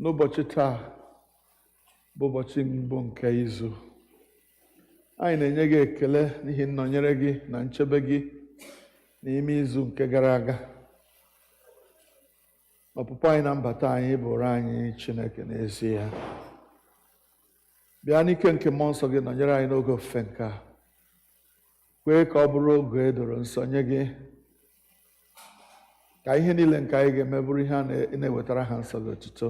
N'ụbọchị taa bụ ụbọchị mbụ nke izu, anyị na-enye gị ekele n'ihi nnọnyere gị na nchebe gị n'ime izu nke gara aga. Ọpụpụ anyị na mbata anyị bụrụ anyị Chineke n'ezie. Bịa n'ike nke mmụọ nsọ gị nọnyere anyị n'oge ofufe nke a. Kwee ka ọ bụrụ oge e doro nsọ nye gị, ka ihe niile nke anyị ga-eme bụrụ ihe a na-ewetara ha nsọ gị otuto.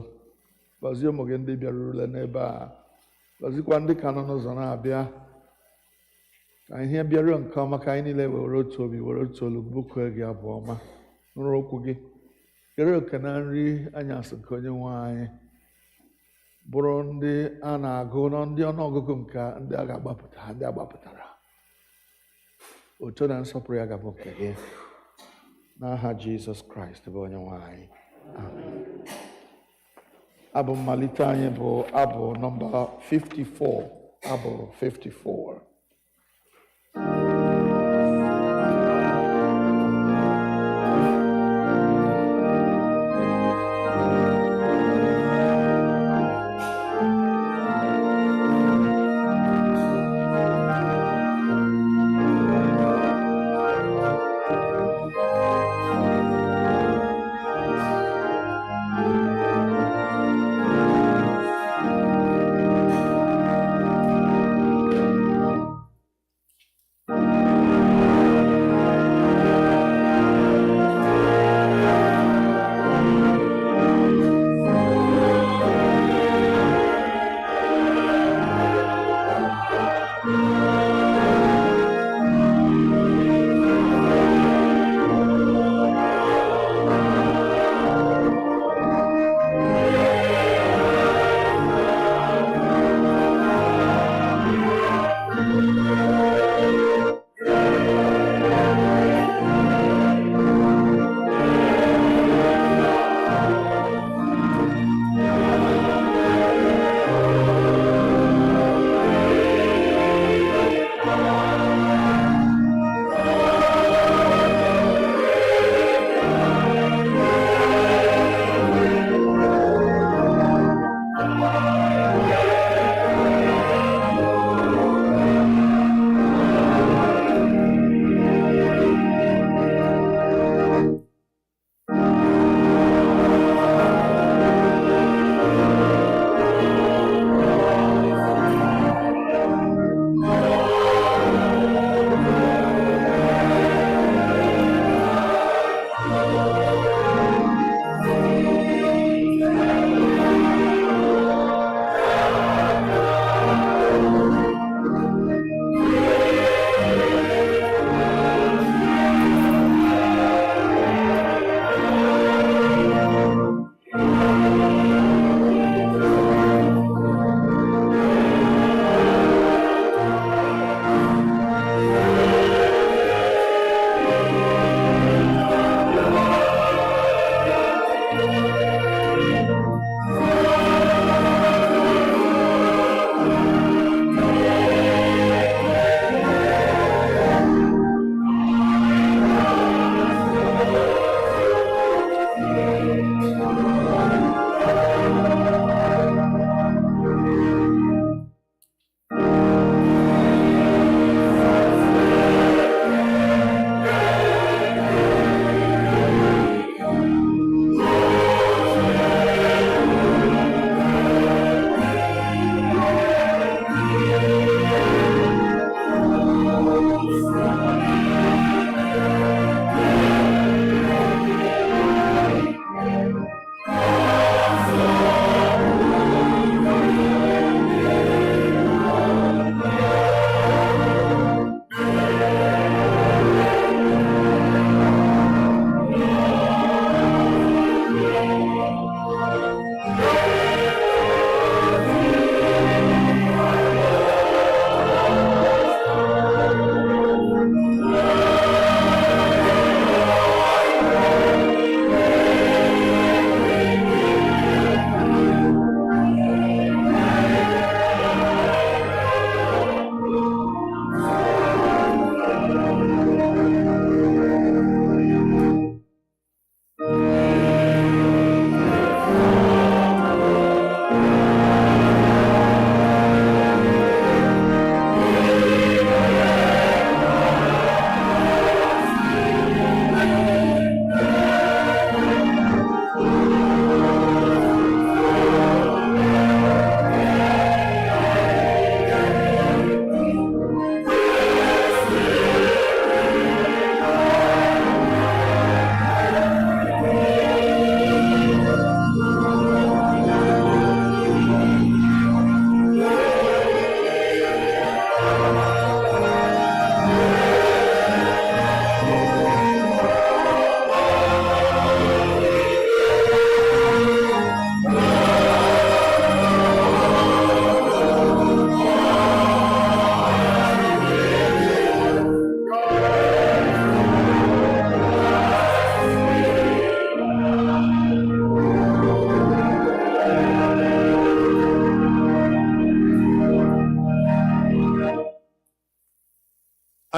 Gọzie ụmụ gị ndị bịarurule n'ebe a, gọzikwa ndị ka nọ n'ụzọ na-abịa, ka ihe bịaruo nke ọma, ka anyị niile were otu obi, were otu olu bụkuo gị abụ ọma, nụrụ okwu gị, kere oke na nri anyasị nke onye nwe anyị, bụrụ ndị a na-agụ na ndị ọnụọgụgụ nke ndị a ga-agbapụta, ndị agbapụtara. Oto na nsọpụrụ ya ga-abụ nke gị, n'aha Jizọs Kraịst bụ onye nwe anyị. Amen. Abụ mmalite anyị bụ abụ nọmba 54, abụ 54.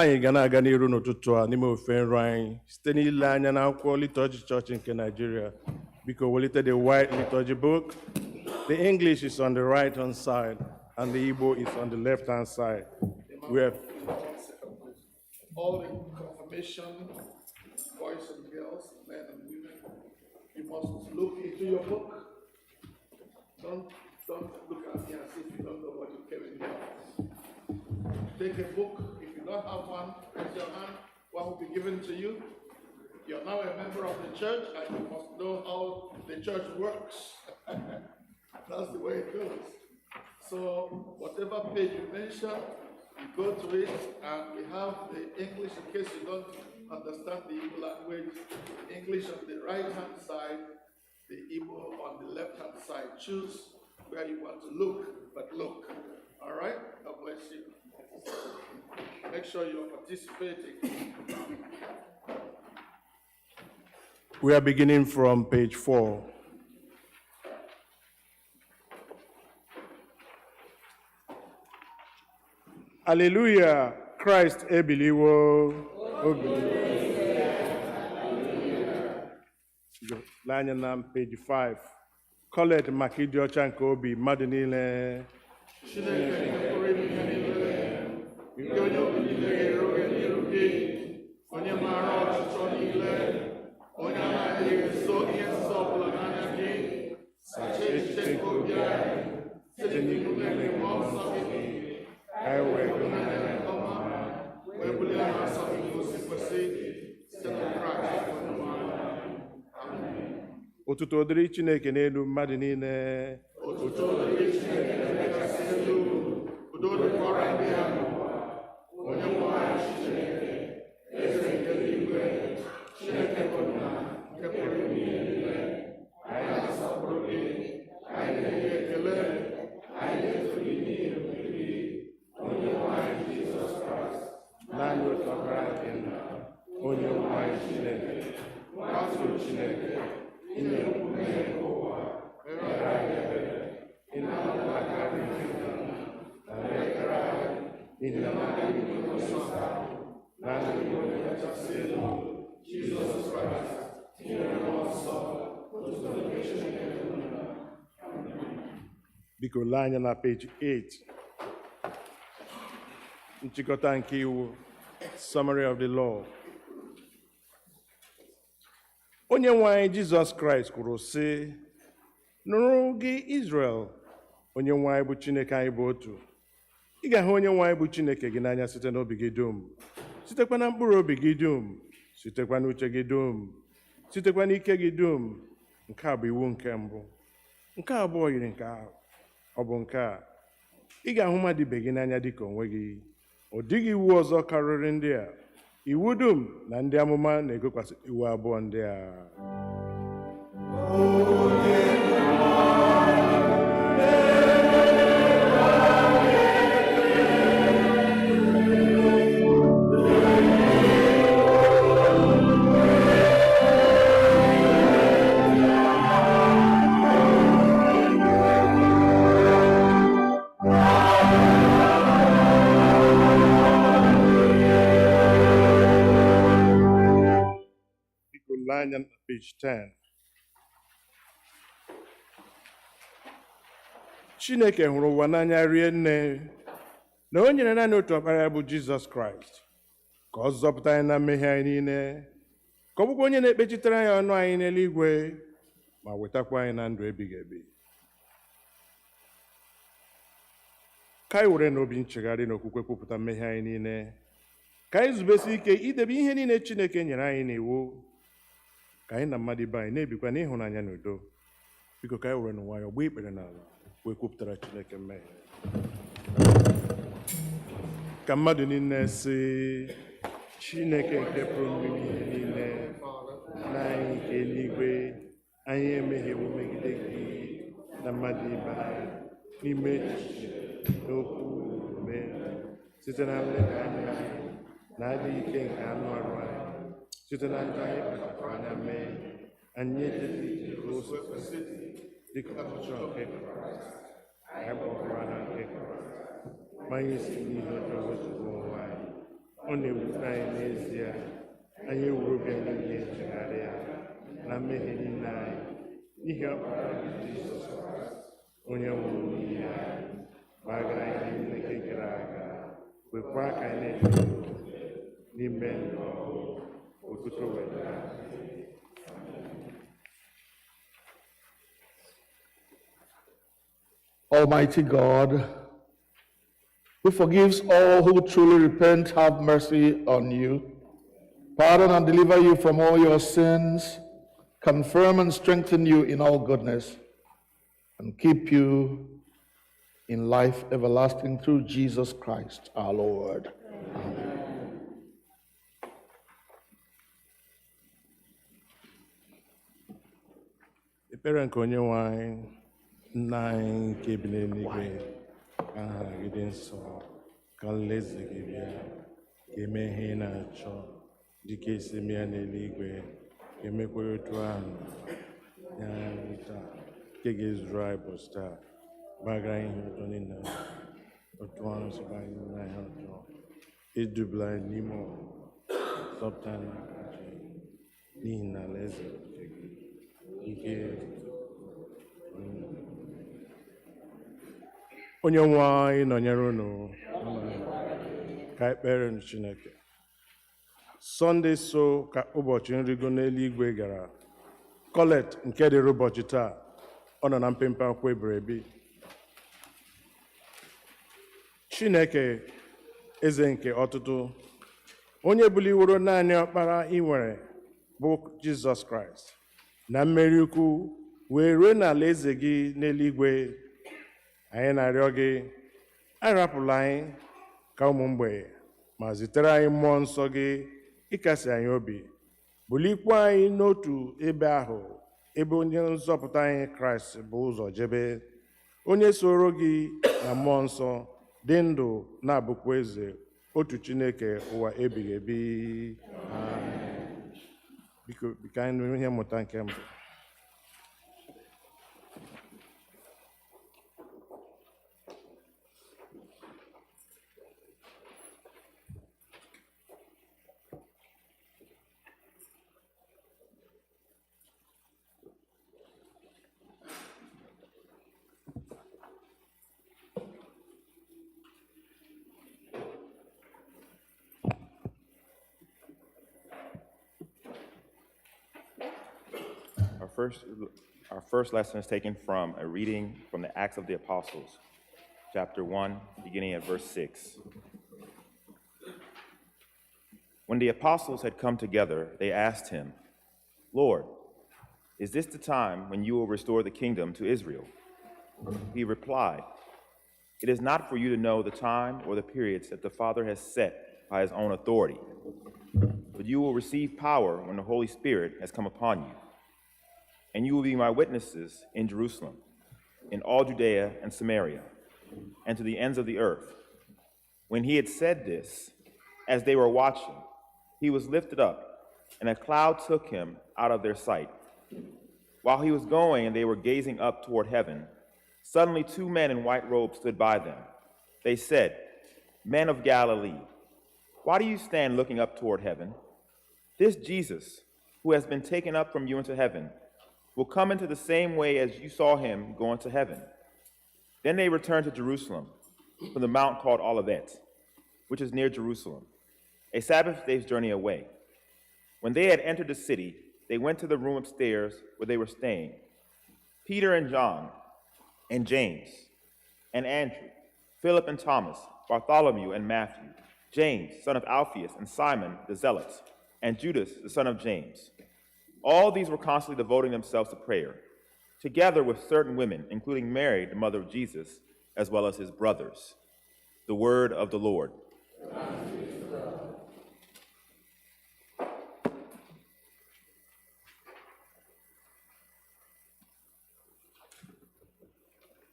anyị ga na-aga n'iru n'ụtụtụ a n'ime ofe nro anyị site n'ile anya n'akwụkwọ liturgy chọọchị nke Nigeria. Biko welite the white liturgy book. The English is on the right hand side and the Igbo is on the left hand side. We have all the confirmation, boys and girls, men and women, you must look into your book. Don't look at me as if you don't know what you came in here. Take a book. If you don't have one, raise your hand. One will be given to you. You're now a member of the church and you must know how the church works. That's the way it goes. So whatever page you mention, you go to it, and we have the English in case you don't understand the Igbo language. English on the right-hand side, the Igbo on the left-hand side. Choose where you want to look, but look. All right? God bless you. Make sure you're participating. We are beginning from page 4. Hallelujah, Christ ebiliwo. Line na page 5. Kolekt maka ịdị ọcha nke obi mmadụ niile. Onye maara ọchịchọ niile, onye anaghị eso ihe nzuzo ọbụla n'anya gị, sachaa echiche nke obi anyị site n'ihume gị mmụọ nsọ gị, anyị wee gụnanya nke ọma, wee bulie ha nsọ gị gosi kwesị site na Kraịst onye nwe anyị. Amen. Otuto dịrị Chineke n'elu mmadụ niile. Otuto dịrị Chineke na-ekasị elu, udo dịkwara ndị ya n'ụwa, onye nwe anyị Chineke. Eze nke eluigwe, Chineke bụ nna nke pụrụ ime ihe niile, anyị na-asọpụrụ gị, anyị na-enye ekele, anyị na-eto gị n'ihi mmeri, onye nwe anyị Jizọs Kraịst, naanị otu ọkpara nke nna, onye nwe anyị Chineke, atụrụ Chineke, inye mmehie nke ụwa, mere anyị ebere, ịnapụta aka anyị nke nna, na ekpere anyị, n'ihi na anyị bụ nsọ ahụ. Jesus Christ, Biko lee anya na page 8. Nchikọta nke Iwu, Summary of the Law. Onye nwe anyị Jizọs Kraịst kwuru sị, nụrụ gị Israel, onye nwe anyị bụ Chineke anyị bụ otu. Ị ga-ahụ onye nwe anyị bụ Chineke gị n'anya site n'obi gị dum, sitekwa na mkpụrụ obi gị dum, sitekwa n'uche gị dum, sitekwa n'ike gị dum. Nke a bụ iwu nke mbụ. Nke abụọ yiri nke ahụ, ọ bụ nke a: ị ga-ahụ mmadụ ibe gị n'anya dịka onwe gị. Ọ dịghị iwu ọzọ karịrị ndị a. Iwu dum na ndị amụma na-egokwasị iwu abụọ ndị a. Page 10. Chineke hụrụ ụwa n'anya rie nne na o nyere naanị otu ọkpara ya bụ Jizọs Kraịst ka ọ zọpụta anyị na mmehie anyị niile, ka ọ bụkwa onye na-ekpechitere anyị ọnụ anyị n'eluigwe ma wetakwa anyị na ndụ ebighị ebi. Ka anyị were n'obi nchegharị na okwukwe kwupụta mmehie anyị niile, ka anyị zubesi ike idebe ihe niile Chineke nyere anyị n'iwu, ka anyị na mmadụ ibe anyị na-ebikwa n'ịhụnanya na udo. Biko ka anyị were n'nwayọọ gbaa ikpere n'ala wee kwupụtara Chineke mmehie. Ka mmadụ niile sị, Chineke nke pụrụ ime ihe niile, na anyị nke eluigwe, anyị emehiewo megide gị na mmadụ ibe anyị n'ime echiche, n'okwu, omume, site na nleda anya anyị na adịghị ike nke anụ arụ anyị, site na ndị anyị kpachapụrụ anya mee, anyị ejeghị ije ka o kwesịrị dịka ọchịchọ nke Kraịst, anyị kpọpụrụ aha nke Kraịst, ma anyị si n'ihe ọjọọ wezụga onwe anyị, ọ na-ewute anyị n'ezie anyị ewuru obi anyị niile echegharị ya na mmehie niile anyị n'ihi ọkpara gị Jizọs Kraịst onye nwụrụ n'ihi anyị gbaghara ihe niile nke gara aga kwekwa ka anyị na-eche n'ime ndụ ọhụrụ otuto wetara. Almighty God, who forgives all who truly repent, have mercy on you, pardon and deliver you from all your sins, confirm and strengthen you in all goodness, and keep you in life everlasting through Jesus Christ our Lord. Amen. Ekpere nke Onyenwe anyị, Nna anyị nke bi n'eluigwe, ka aha gị dị nsọ, ka alaeze gị bịa, ka eme ihe ị na-achọ dịka esi eme ya n'eluigwe, ka emekwa otu ahụ nye anyị taa, nke ga-ezuru anyị ụbọchị taa, gbaghara ihe ọjọọ niile otu ọrụ sịkwa anyị n'ahịa ọjọọ, edubila anyị n'ime ọgụ, zọpụta anyị n'aka ọjọọ, n'ihi na alaeze nke gị ike. Onye nwe anyị nọnyere unu ka ekpere Chineke. Sọnde so ka ụbọchị nrigo n'eluigwe gara, Kolekt nke dịrị ụbọchị taa, ọ nọ na mpempe akwụkwọ ebirebi. Chineke eze nke ọtụtụ, onye buliworo naanị ọkpara ị nwere bụ Jizọs Kraịst na mmeri ukwu wee rue n'ala eze gị n'eluigwe, anyị na-arịọ gị arapụla anyị ka ụmụ mgbei, ma zitere anyị mmụọ nsọ gị ịkasị anyị obi, bulikwa anyị n'otu ebe ahụ ebe onye nzọpụta anyị Kraịst bụ ụzọ jebe, onye soro gị na mmụọ nsọ dị ndụ na-abụkwa eze otu Chineke ụwa ebighị ebi. Biko anyị nụ ihe mmụta nke mbụ. Our first lesson is taken from a reading from the Acts of the Apostles, chapter 1, beginning at verse 6. When the apostles had come together, they asked him, "Lord, is this the time when you will restore the kingdom to Israel?" He replied, "It is not for you to know the time or the periods that the Father has set by his own authority, but you will receive power when the Holy Spirit has come upon you. And you will be my witnesses in Jerusalem, in all Judea and Samaria, and to the ends of the earth." When he had said this, as they were watching, he was lifted up, and a cloud took him out of their sight. While he was going and they were gazing up toward heaven, suddenly two men in white robes stood by them. They said, "Men of Galilee, why do you stand looking up toward heaven? This Jesus, who has been taken up from you into heaven, will come into the same way as you saw him go into heaven." Then they returned to Jerusalem from the mount called Olivet, which is near Jerusalem, a Sabbath day's journey away. When they had entered the city, they went to the room upstairs where they were staying. Peter and John, and James, and Andrew, Philip and Thomas, Bartholomew and Matthew, James, son of Alphaeus, and Simon the Zealot, and Judas, the son of James. All these were constantly devoting themselves to prayer, together with certain women, including Mary, the mother of Jesus, as well as his brothers. The word of the Lord.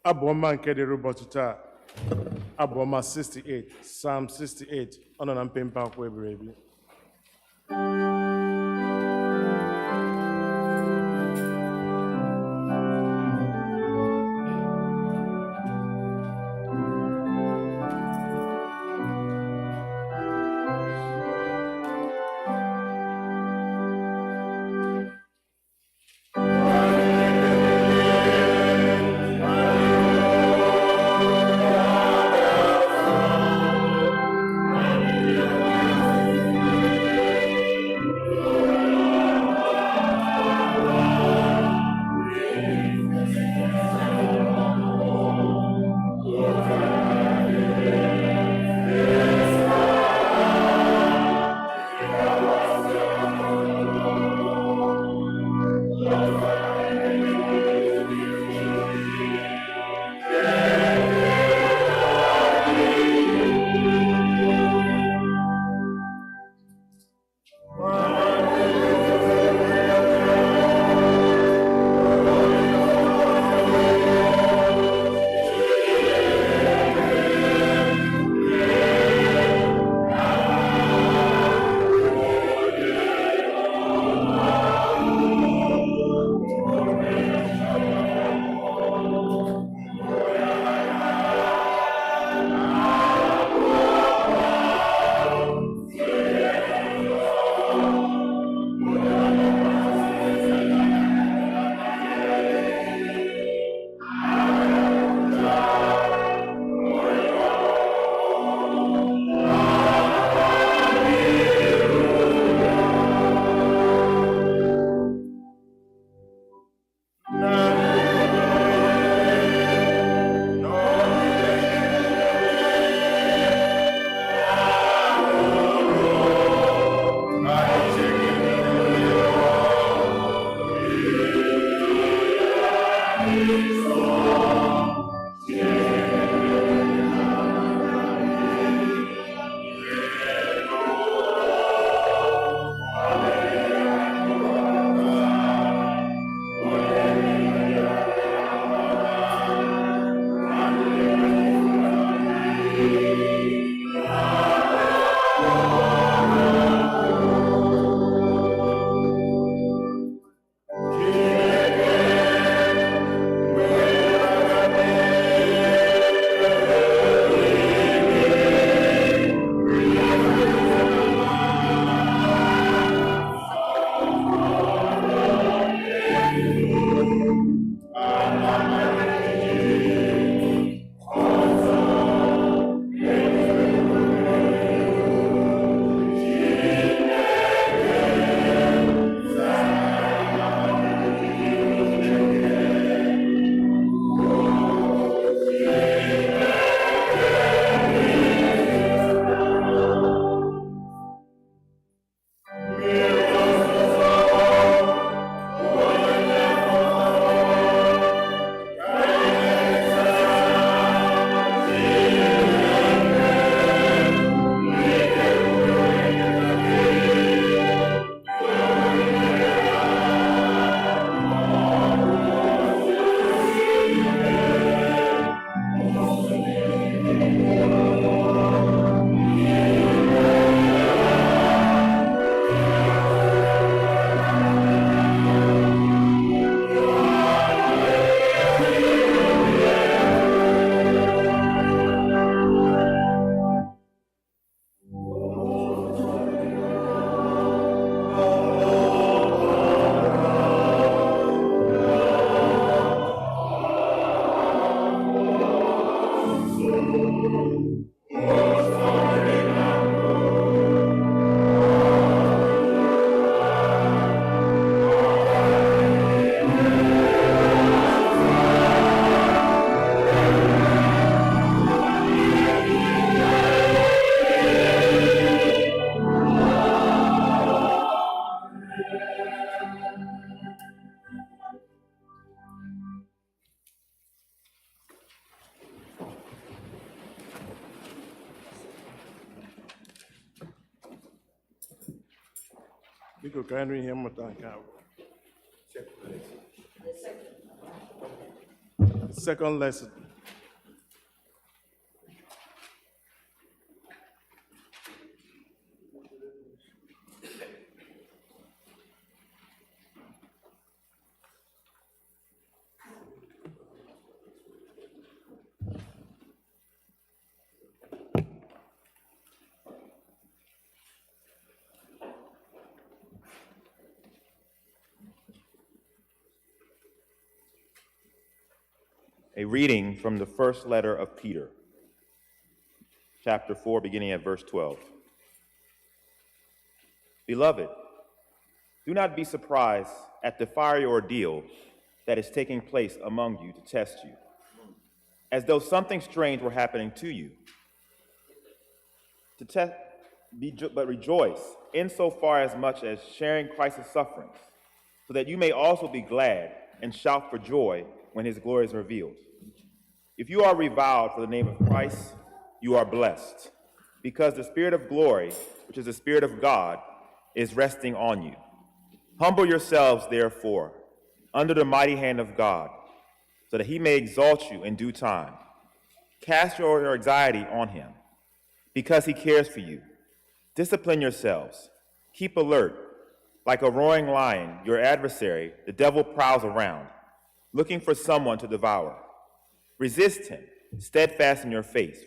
Abu-Ọma nke dịrị ụbọchị taa, Abu-Ọma 68, Psalm 68, ọ nọ na mpempe akwụkwọ ebirebi. Biko ka anyị nụ ihe mmụta nke abụọ. Second lesson. A reading from the first letter of Peter, chapter 4, beginning at verse 12. Beloved, do not be surprised at the fiery ordeal that is taking place among you to test you, as though something strange were happening to you. But rejoice insofar as much as sharing Christ's sufferings, so that you may also be glad and shout for joy when his glory is revealed. If you are reviled for the name of Christ, you are blessed, because the Spirit of glory, which is the Spirit of God, is resting on you. Humble yourselves, therefore, under the mighty hand of God, so that he may exalt you in due time. Cast your anxiety on him, because he cares for you. Discipline yourselves. Keep alert. Like a roaring lion, your adversary, the devil, prowls around, looking for someone to devour. Resist him, steadfast in your faith,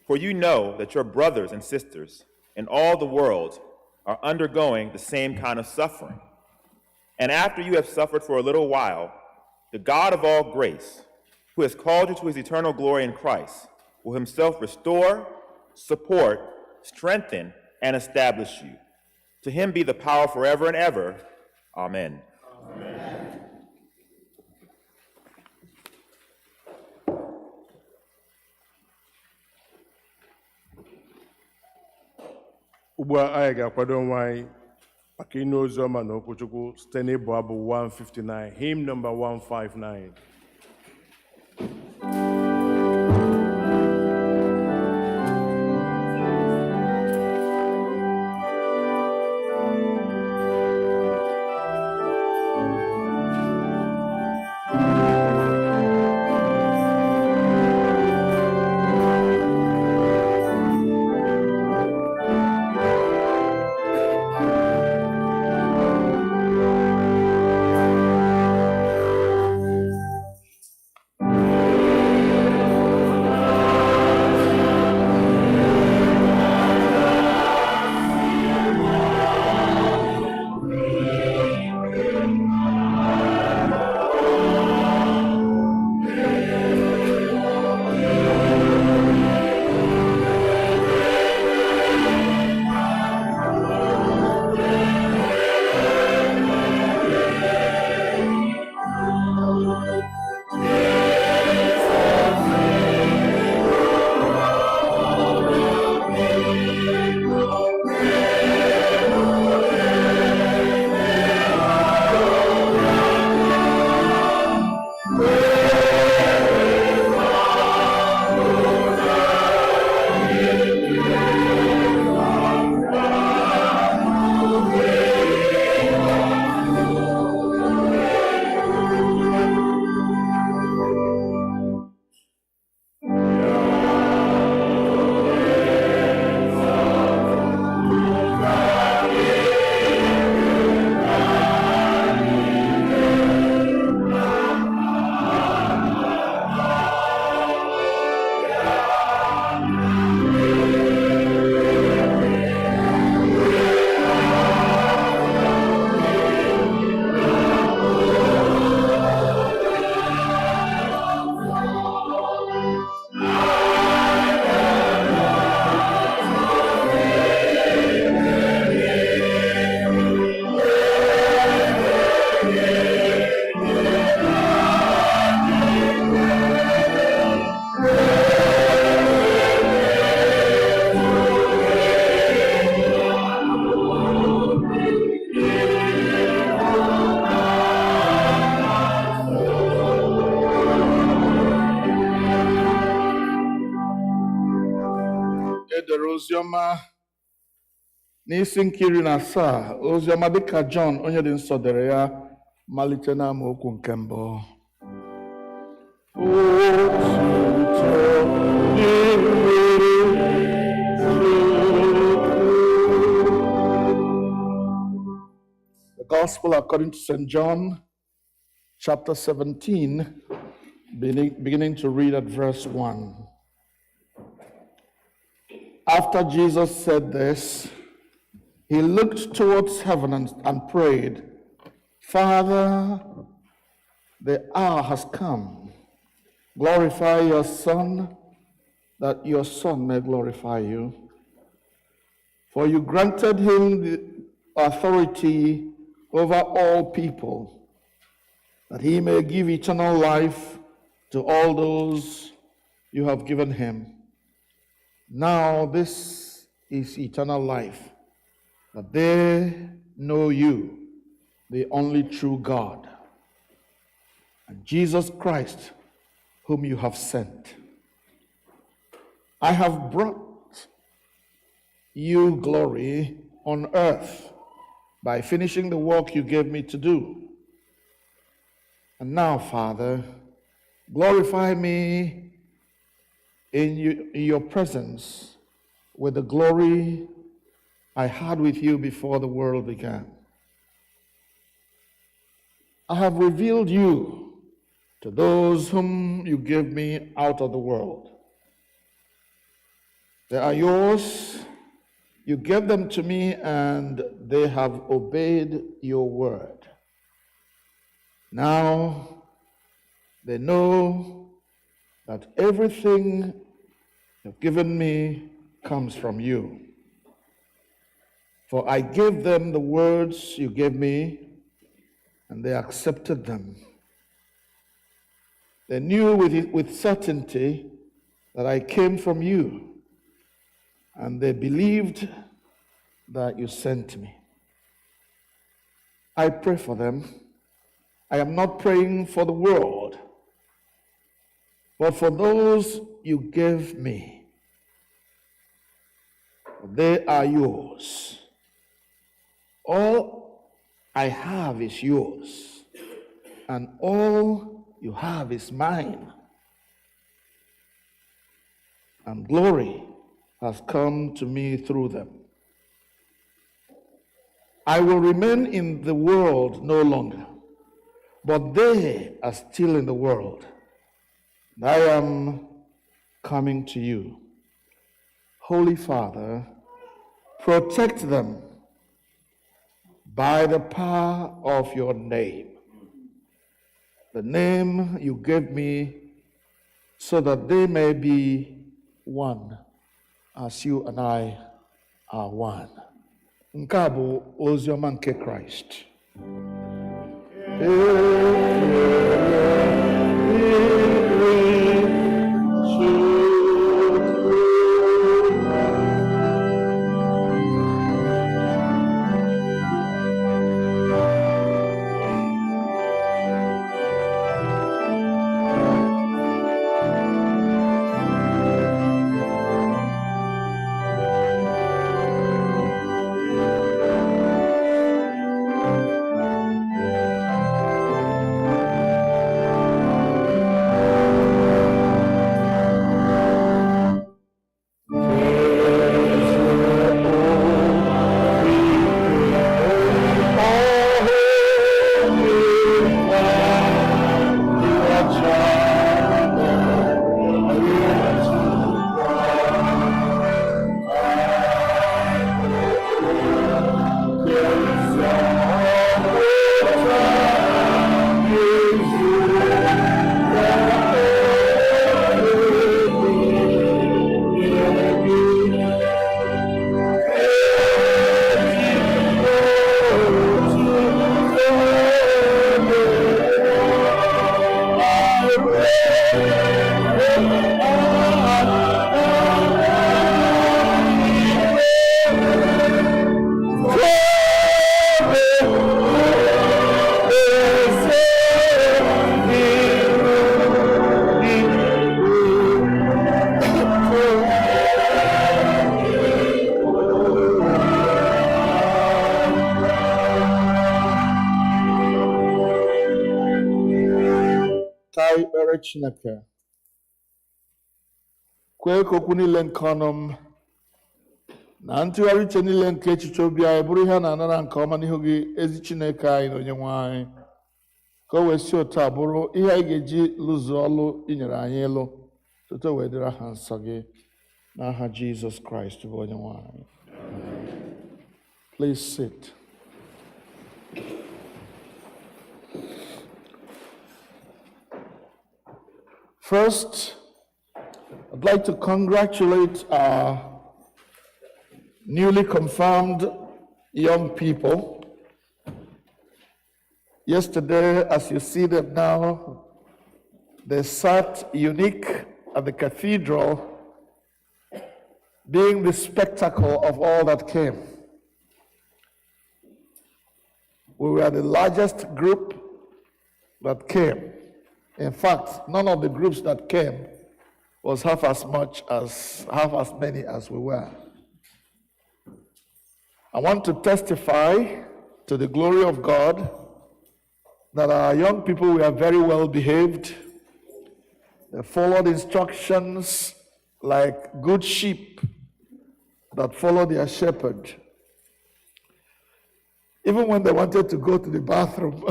for you know that your brothers and sisters in all the world are undergoing the same kind of suffering. And after you have suffered for a little while, the God of all grace, who has called you to his eternal glory in Christ, will himself restore, support, strengthen, and establish you. To him be the power forever and ever. Amen. Amen. Ugbu a anyị ga-akwado onwe anyị maka ịnụ ozi ọma na okwuchukwu site n'ịbụ abụ 159, hymn number 159. edere oziọma n'isi nke 17 oziọma dịka Jọn onye dị nsọ dere ya malite n'amaokwu nke mbụ. The Gospel according to St. John, chapter 17, beginning to read at verse 1. After Jesus said this, he looked towards heaven and prayed, Father, the hour has come. Glorify your Son, that your Son may glorify you. For you granted him the authority over all people, that he may give eternal life to all those you have given him. Now this is eternal life, that they know you, the only true God, and Jesus Christ, whom you have sent. I have brought you glory on earth by finishing the work you gave me to do. And now, Father, glorify me in your presence with the glory I had with you before the world began. I have revealed you to those whom you gave me out of the world. They are yours. You gave them to me, and they have obeyed your word. Now they know that everything you've given me comes from you. For I gave them the words you gave me, and they accepted them. They knew with certainty that I came from you, and they believed that you sent me. I pray for them. I am not praying for the world, but for those you gave me. They are yours. All I have is yours, and all you have is mine. And glory has come to me through them. I will remain in the world no longer, but they are still in the world. And I am coming to you. Holy Father, protect them by the power of your name, the name you gave me, so that they may be one, as you and I are one. Nke a bụ oziọma nke Kraịst. Chineke kwee ka okwu niile nke ọnụ m na ntụgharị uche niile nke echiche obi anyị bụrụ ihe a na-anara nke ọma n'ihu gị ezi Chineke anyị na Onyenwe anyị, ka o wee si otu a bụrụ ihe anyị ga-eji lụzuo ọlụ inyere anyị ịlụ tutu o wee dịrị aha nsọ gị n'aha Jizọs Kraịst bụ Onyenwe anyị. Please sit. First, I'd like to congratulate our newly confirmed young people. Yesterday, as you see them now, they sat unique at the cathedral, being the spectacle of all that came. We were the largest group that came. In fact, none of the groups that came was half as many as we were. I want to testify to the glory of God that our young people were very well behaved. They followed instructions like good sheep that follow their shepherd. Even when they wanted to go to the bathroom,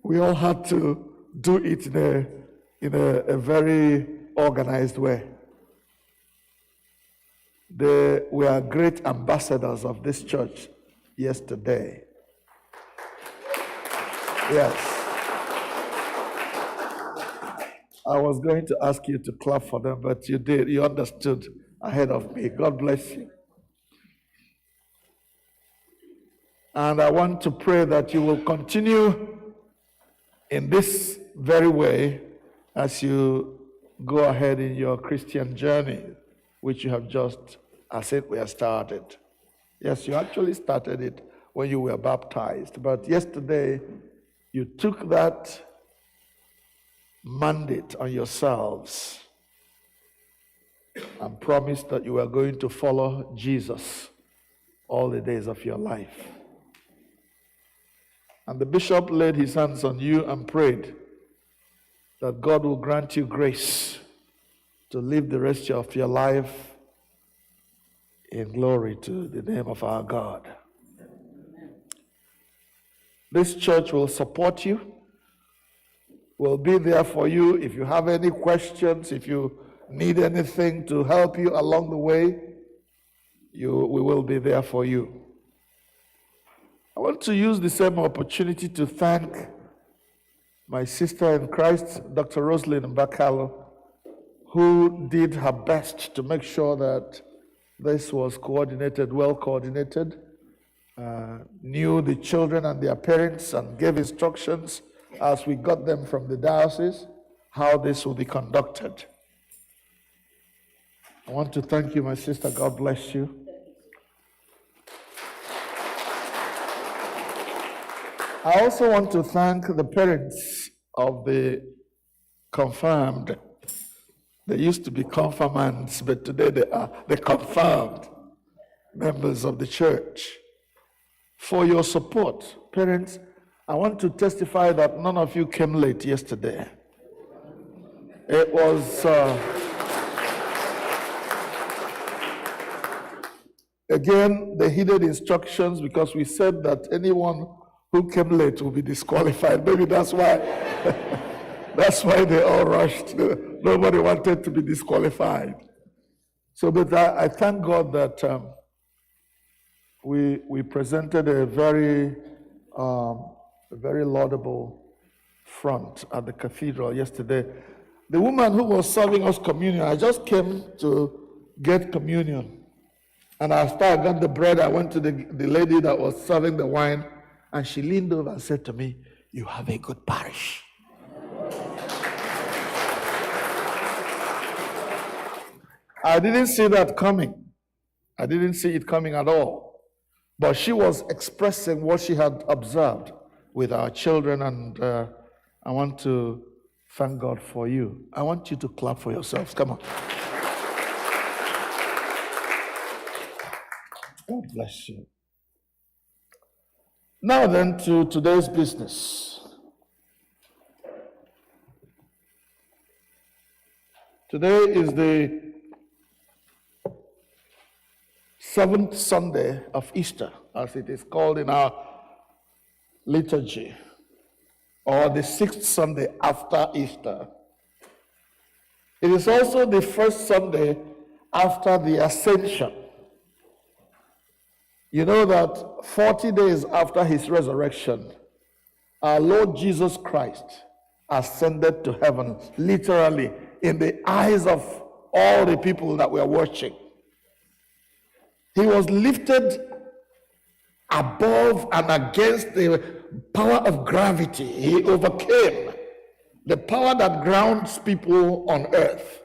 we all had to do it in a very organized way. They were great ambassadors of this church yesterday. Yes. I was going to ask you to clap for them, but you did. You understood ahead of me. God bless you. And I want to pray that you will continue in this very way as you go ahead in your Christian journey, which you have just, as it were, started. Yes, you actually started it when you were baptized, but yesterday you took that mandate on yourselves and promised that you were going to follow Jesus all the days of your life. And the bishop laid his hands on you and prayed that God will grant you grace to live the rest of your life in glory to the name of our God. This church will support you, will be there for you. If you have any questions, if you need anything to help you along the way, we will be there for you. I want to use the same opportunity to thank my sister in Christ, Dr. Rosalind Mbakalo, who did her best to make sure that this was coordinated, well coordinated, knew the children and their parents and gave instructions as we got them from the diocese, how this will be conducted. I want to thank you, my sister. God bless you. I also want to thank the parents of the confirmed. They used to be confirmands, but today they are the confirmed members of the church. For your support, parents, I want to testify that none of you came late yesterday. It was, again, they heeded instructions because we said that anyone who came late will be disqualified. Maybe that's why, that's why they all rushed. Nobody wanted to be disqualified. So, but I thank God that we presented a very laudable front at the cathedral yesterday. The woman who was serving us communion, I just came to get communion. And after I got the bread, I went to the lady that was serving the wine, and she leaned over and said to me, "You have a good parish." I didn't see that coming. I didn't see it coming at all. But she was expressing what she had observed with our children, and I want to thank God for you. I want you to clap for yourselves. Come on. God bless you. Now then, to today's business. Today is the 7th Sunday of Easter, as it is called in our liturgy, or the 6th Sunday after Easter. It is also the first Sunday after the Ascension. You know that 40 days after his resurrection, our Lord Jesus Christ ascended to heaven, literally, in the eyes of all the people that were watching. He was lifted above and against the power of gravity. He overcame the power that grounds people on earth.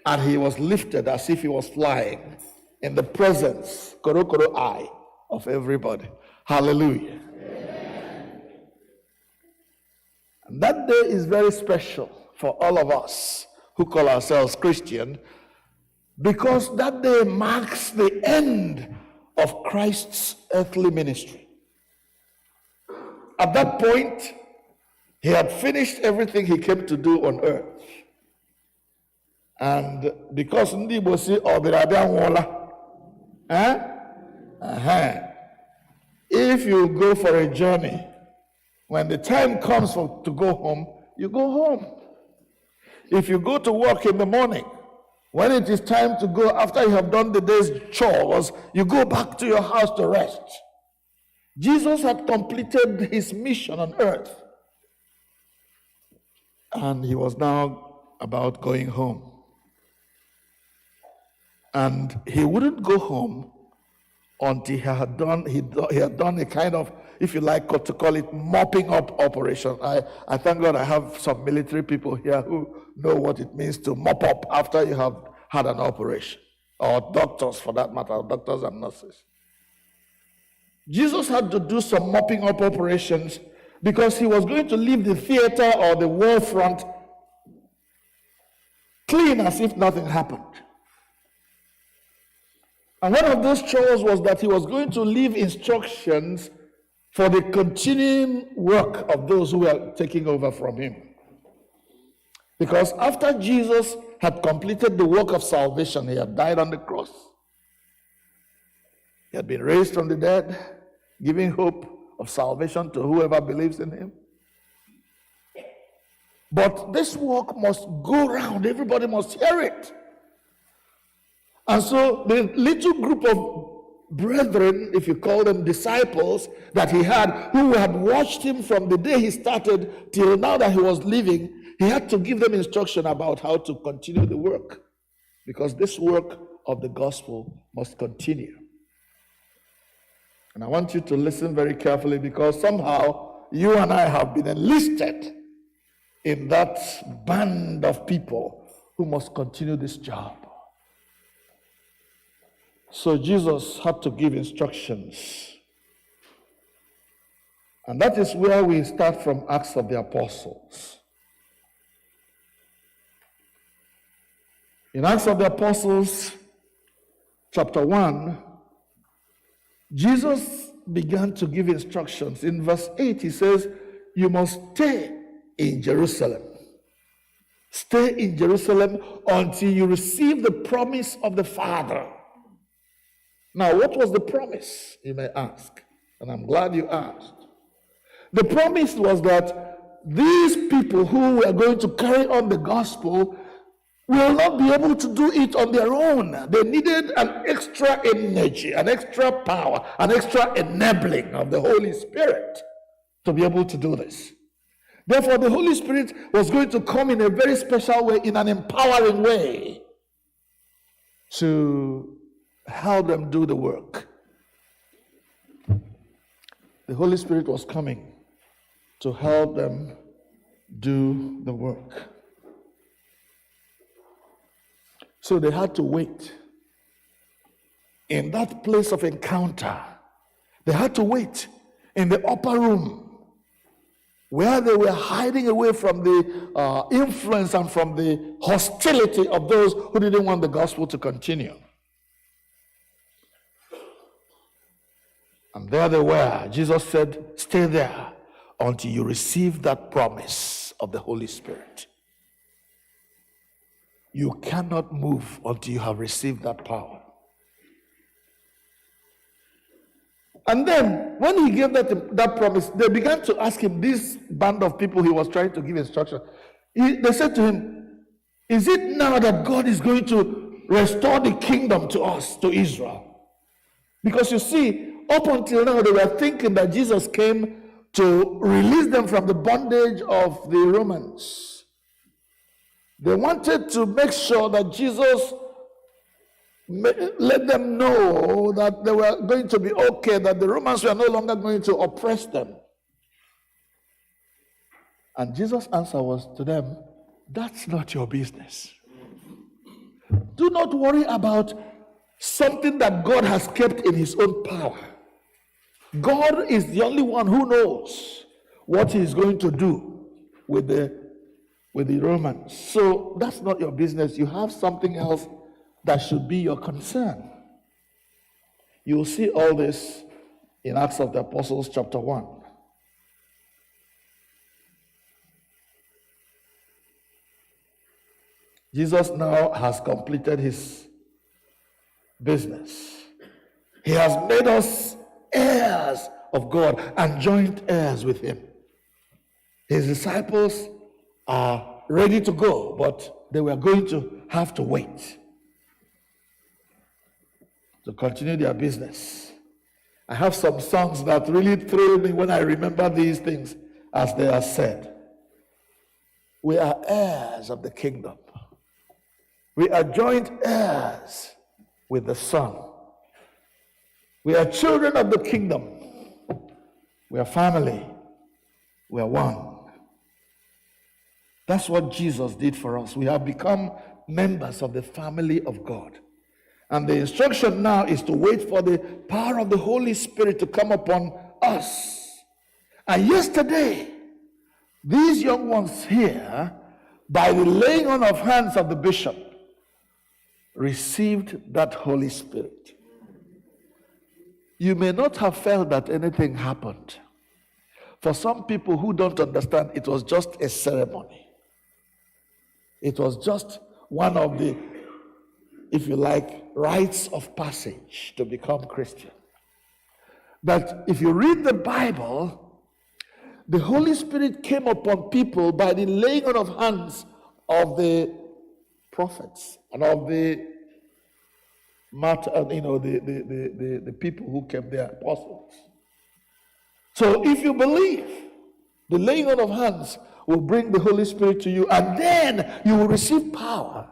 And he was lifted as if he was flying in the presence, koro eye, of everybody. Hallelujah. Amen. And that day is very special for all of us who call ourselves Christian, because that day marks the end of Christ's earthly ministry. At that point, he had finished everything he came to do on earth. And because Ndi Ozi if you go for a journey, when the time comes to go home, you go home. If you go to work in the morning, when it is time to go after you have done the day's chores, you go back to your house to rest. Jesus had completed his mission on earth, and he was now about going home. And he wouldn't go home until he had done a kind of, if you like to call it, mopping up operation. I thank God I have some military people here who know what it means to mop up after you have had an operation, or doctors for that matter, doctors and nurses. Jesus had to do some mopping up operations because he was going to leave the theater or the war front clean as if nothing happened. And one of those chores was that he was going to leave instructions for the continuing work of those who were taking over from him. Because after Jesus had completed the work of salvation, he had died on the cross. He had been raised from the dead, giving hope of salvation to whoever believes in him. But this work must go round. Everybody must hear it. And so the little group of brethren, if you call them disciples, that he had, who had watched him from the day he started till now that he was leaving, he had to give them instruction about how to continue the work. Because this work of the gospel must continue. And I want you to listen very carefully, because somehow you and I have been enlisted in that band of people who must continue this job. So Jesus had to give instructions. And that is where we start from Acts of the Apostles. In Acts of the Apostles, chapter 1, Jesus began to give instructions. In verse 8, he says, you must stay in Jerusalem. Stay in Jerusalem until you receive the promise of the Father. Now, what was the promise, you may ask? And I'm glad you asked. The promise was that these people who were going to carry on the gospel will not be able to do it on their own. They needed an extra energy, an extra power, an extra enabling of the Holy Spirit to be able to do this. Therefore, the Holy Spirit was going to come in a very special way, in an empowering way, to help them do the work. The Holy Spirit was coming to help them do the work. So they had to wait in that place of encounter. They had to wait in the upper room where they were hiding away from the influence and from the hostility of those who didn't want the gospel to continue. And there they were. Jesus said, stay there until you receive that promise of the Holy Spirit. You cannot move until you have received that power. And then, when he gave that promise, they began to ask him, this band of people he was trying to give instruction, they said to him, is it now that God is going to restore the kingdom to us, to Israel? Because you see, up until now, they were thinking that Jesus came to release them from the bondage of the Romans. They wanted to make sure that Jesus let them know that they were going to be okay, that the Romans were no longer going to oppress them. And Jesus' answer was to them, that's not your business. Do not worry about something that God has kept in his own power. God is the only one who knows what he is going to do with the Romans. So that's not your business. You have something else that should be your concern. You will see all this in Acts of the Apostles chapter 1. Jesus now has completed his business. He has made us heirs of God and joint heirs with him. His disciples are ready to go, but they were going to have to wait to continue their business. I have some songs that really thrill me when I remember these things as they are said. We are heirs of the kingdom. We are joint heirs with the Son. We are children of the kingdom. We are family. We are one. That's what Jesus did for us. We have become members of the family of God. And the instruction now is to wait for the power of the Holy Spirit to come upon us. And yesterday, these young ones here, by the laying on of hands of the bishop, received that Holy Spirit. You may not have felt that anything happened. For some people who don't understand, it was just a ceremony. It was just one of the, if you like, rites of passage to become Christian. But if you read the Bible, the Holy Spirit came upon people by the laying on of hands of the prophets and of the people who kept their apostles. So if you believe, the laying on of hands will bring the Holy Spirit to you, and then you will receive power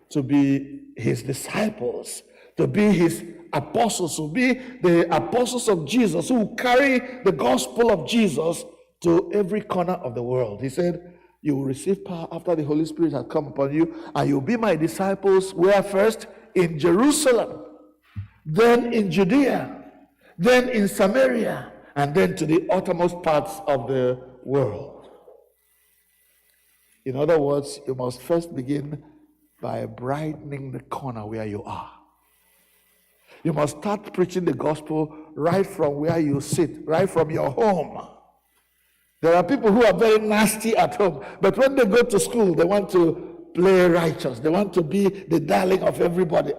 to be his disciples, to be his apostles, to be the apostles of Jesus, who will carry the gospel of Jesus to every corner of the world. He said, you will receive power after the Holy Spirit has come upon you, and you'll be my disciples. Where first? In Jerusalem, then in Judea, then in Samaria, and then to the uttermost parts of the world. In other words, you must first begin by brightening the corner where you are. You must start preaching the gospel right from where you sit, right from your home. There are people who are very nasty at home, but when they go to school, they want to play righteous. They want to be the darling of everybody.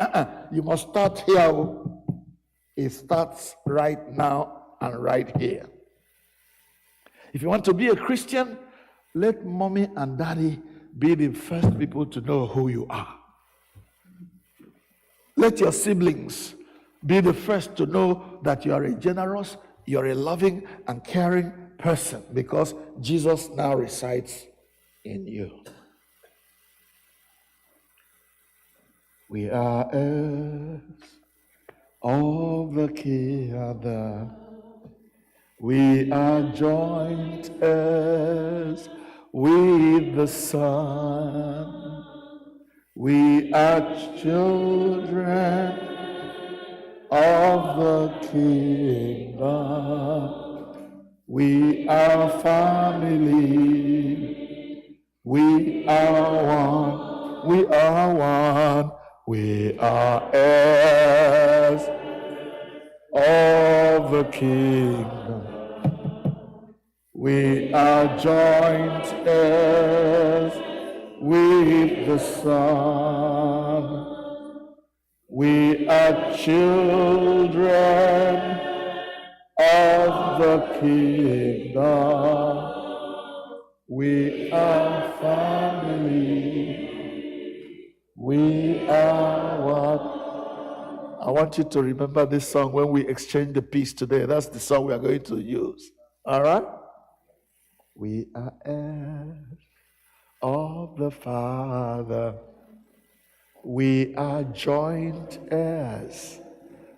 You must start here. It starts right now and right here. If you want to be a Christian, let mommy and daddy be the first people to know who you are. Let your siblings be the first to know that you are a generous, you're a loving and caring person, because Jesus now resides in you. We are heirs of the King. We are joint heirs with the Son. We are children of the kingdom. We are family. We are one. We are one. We are heirs of the kingdom. We are joint heirs with the Son. We are children of the kingdom. We are family. We are what? I want you to remember this song when we exchange the peace today. That's the song we are going to use. All right? We are heirs of the Father. We are joint heirs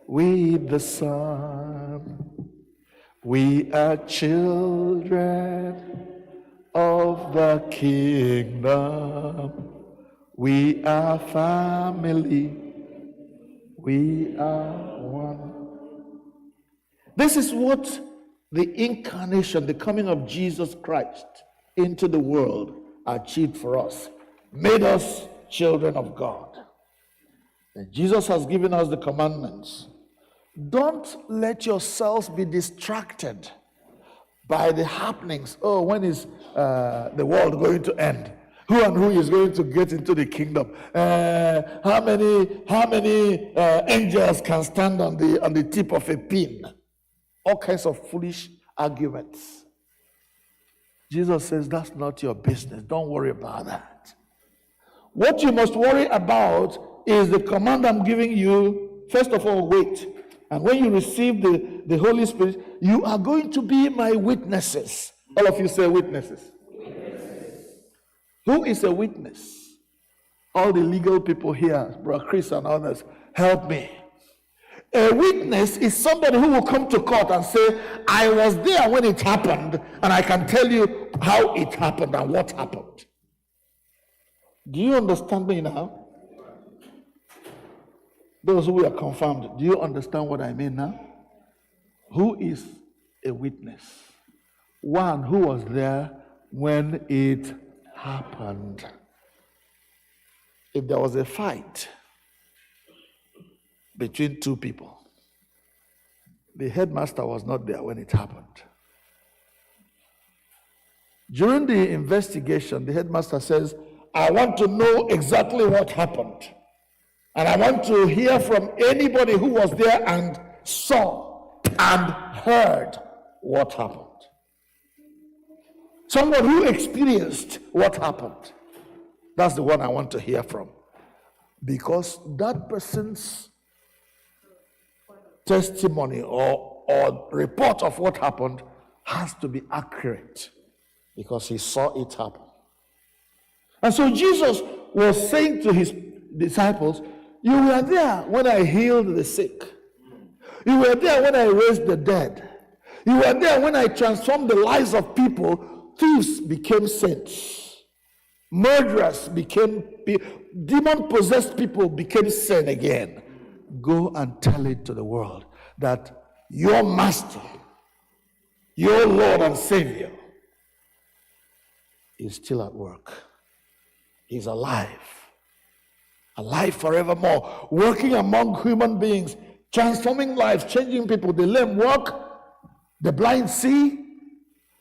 with the Son. We are children of the kingdom. We are family. We are one. This is what the incarnation, the coming of Jesus Christ into the world achieved for us. Made us children of God. And Jesus has given us the commandments. Don't let yourselves be distracted by the happenings. Oh, when is the world going to end? Who and who is going to get into the kingdom? How many angels can stand on the tip of a pin? All kinds of foolish arguments. Jesus says that's not your business. Don't worry about that. What you must worry about is the command I'm giving you. First of all, wait. And when you receive the Holy Spirit, you are going to be my witnesses. All of you say witnesses. Who is a witness? All the legal people here, Brother Chris and others, help me. A witness is somebody who will come to court and say, I was there when it happened, and I can tell you how it happened and what happened. Do you understand me now? Those who are confirmed, do you understand what I mean now? Who is a witness? One who was there when it happened. If there was a fight between two people, the headmaster was not there when it happened. During the investigation, the headmaster says, I want to know exactly what happened. And I want to hear from anybody who was there and saw and heard what happened. Someone who experienced what happened. That's the one I want to hear from. Because that person's testimony or report of what happened has to be accurate. Because he saw it happen. And so Jesus was saying to his disciples, you were there when I healed the sick. You were there when I raised the dead. You were there when I transformed the lives of people. Thieves became saints. Murderers became, demon-possessed people became sane again. Go and tell it to the world that your master, your Lord and Savior, is still at work. He's alive. Alive forevermore, working among human beings, transforming lives, changing people. The lame walk, the blind see,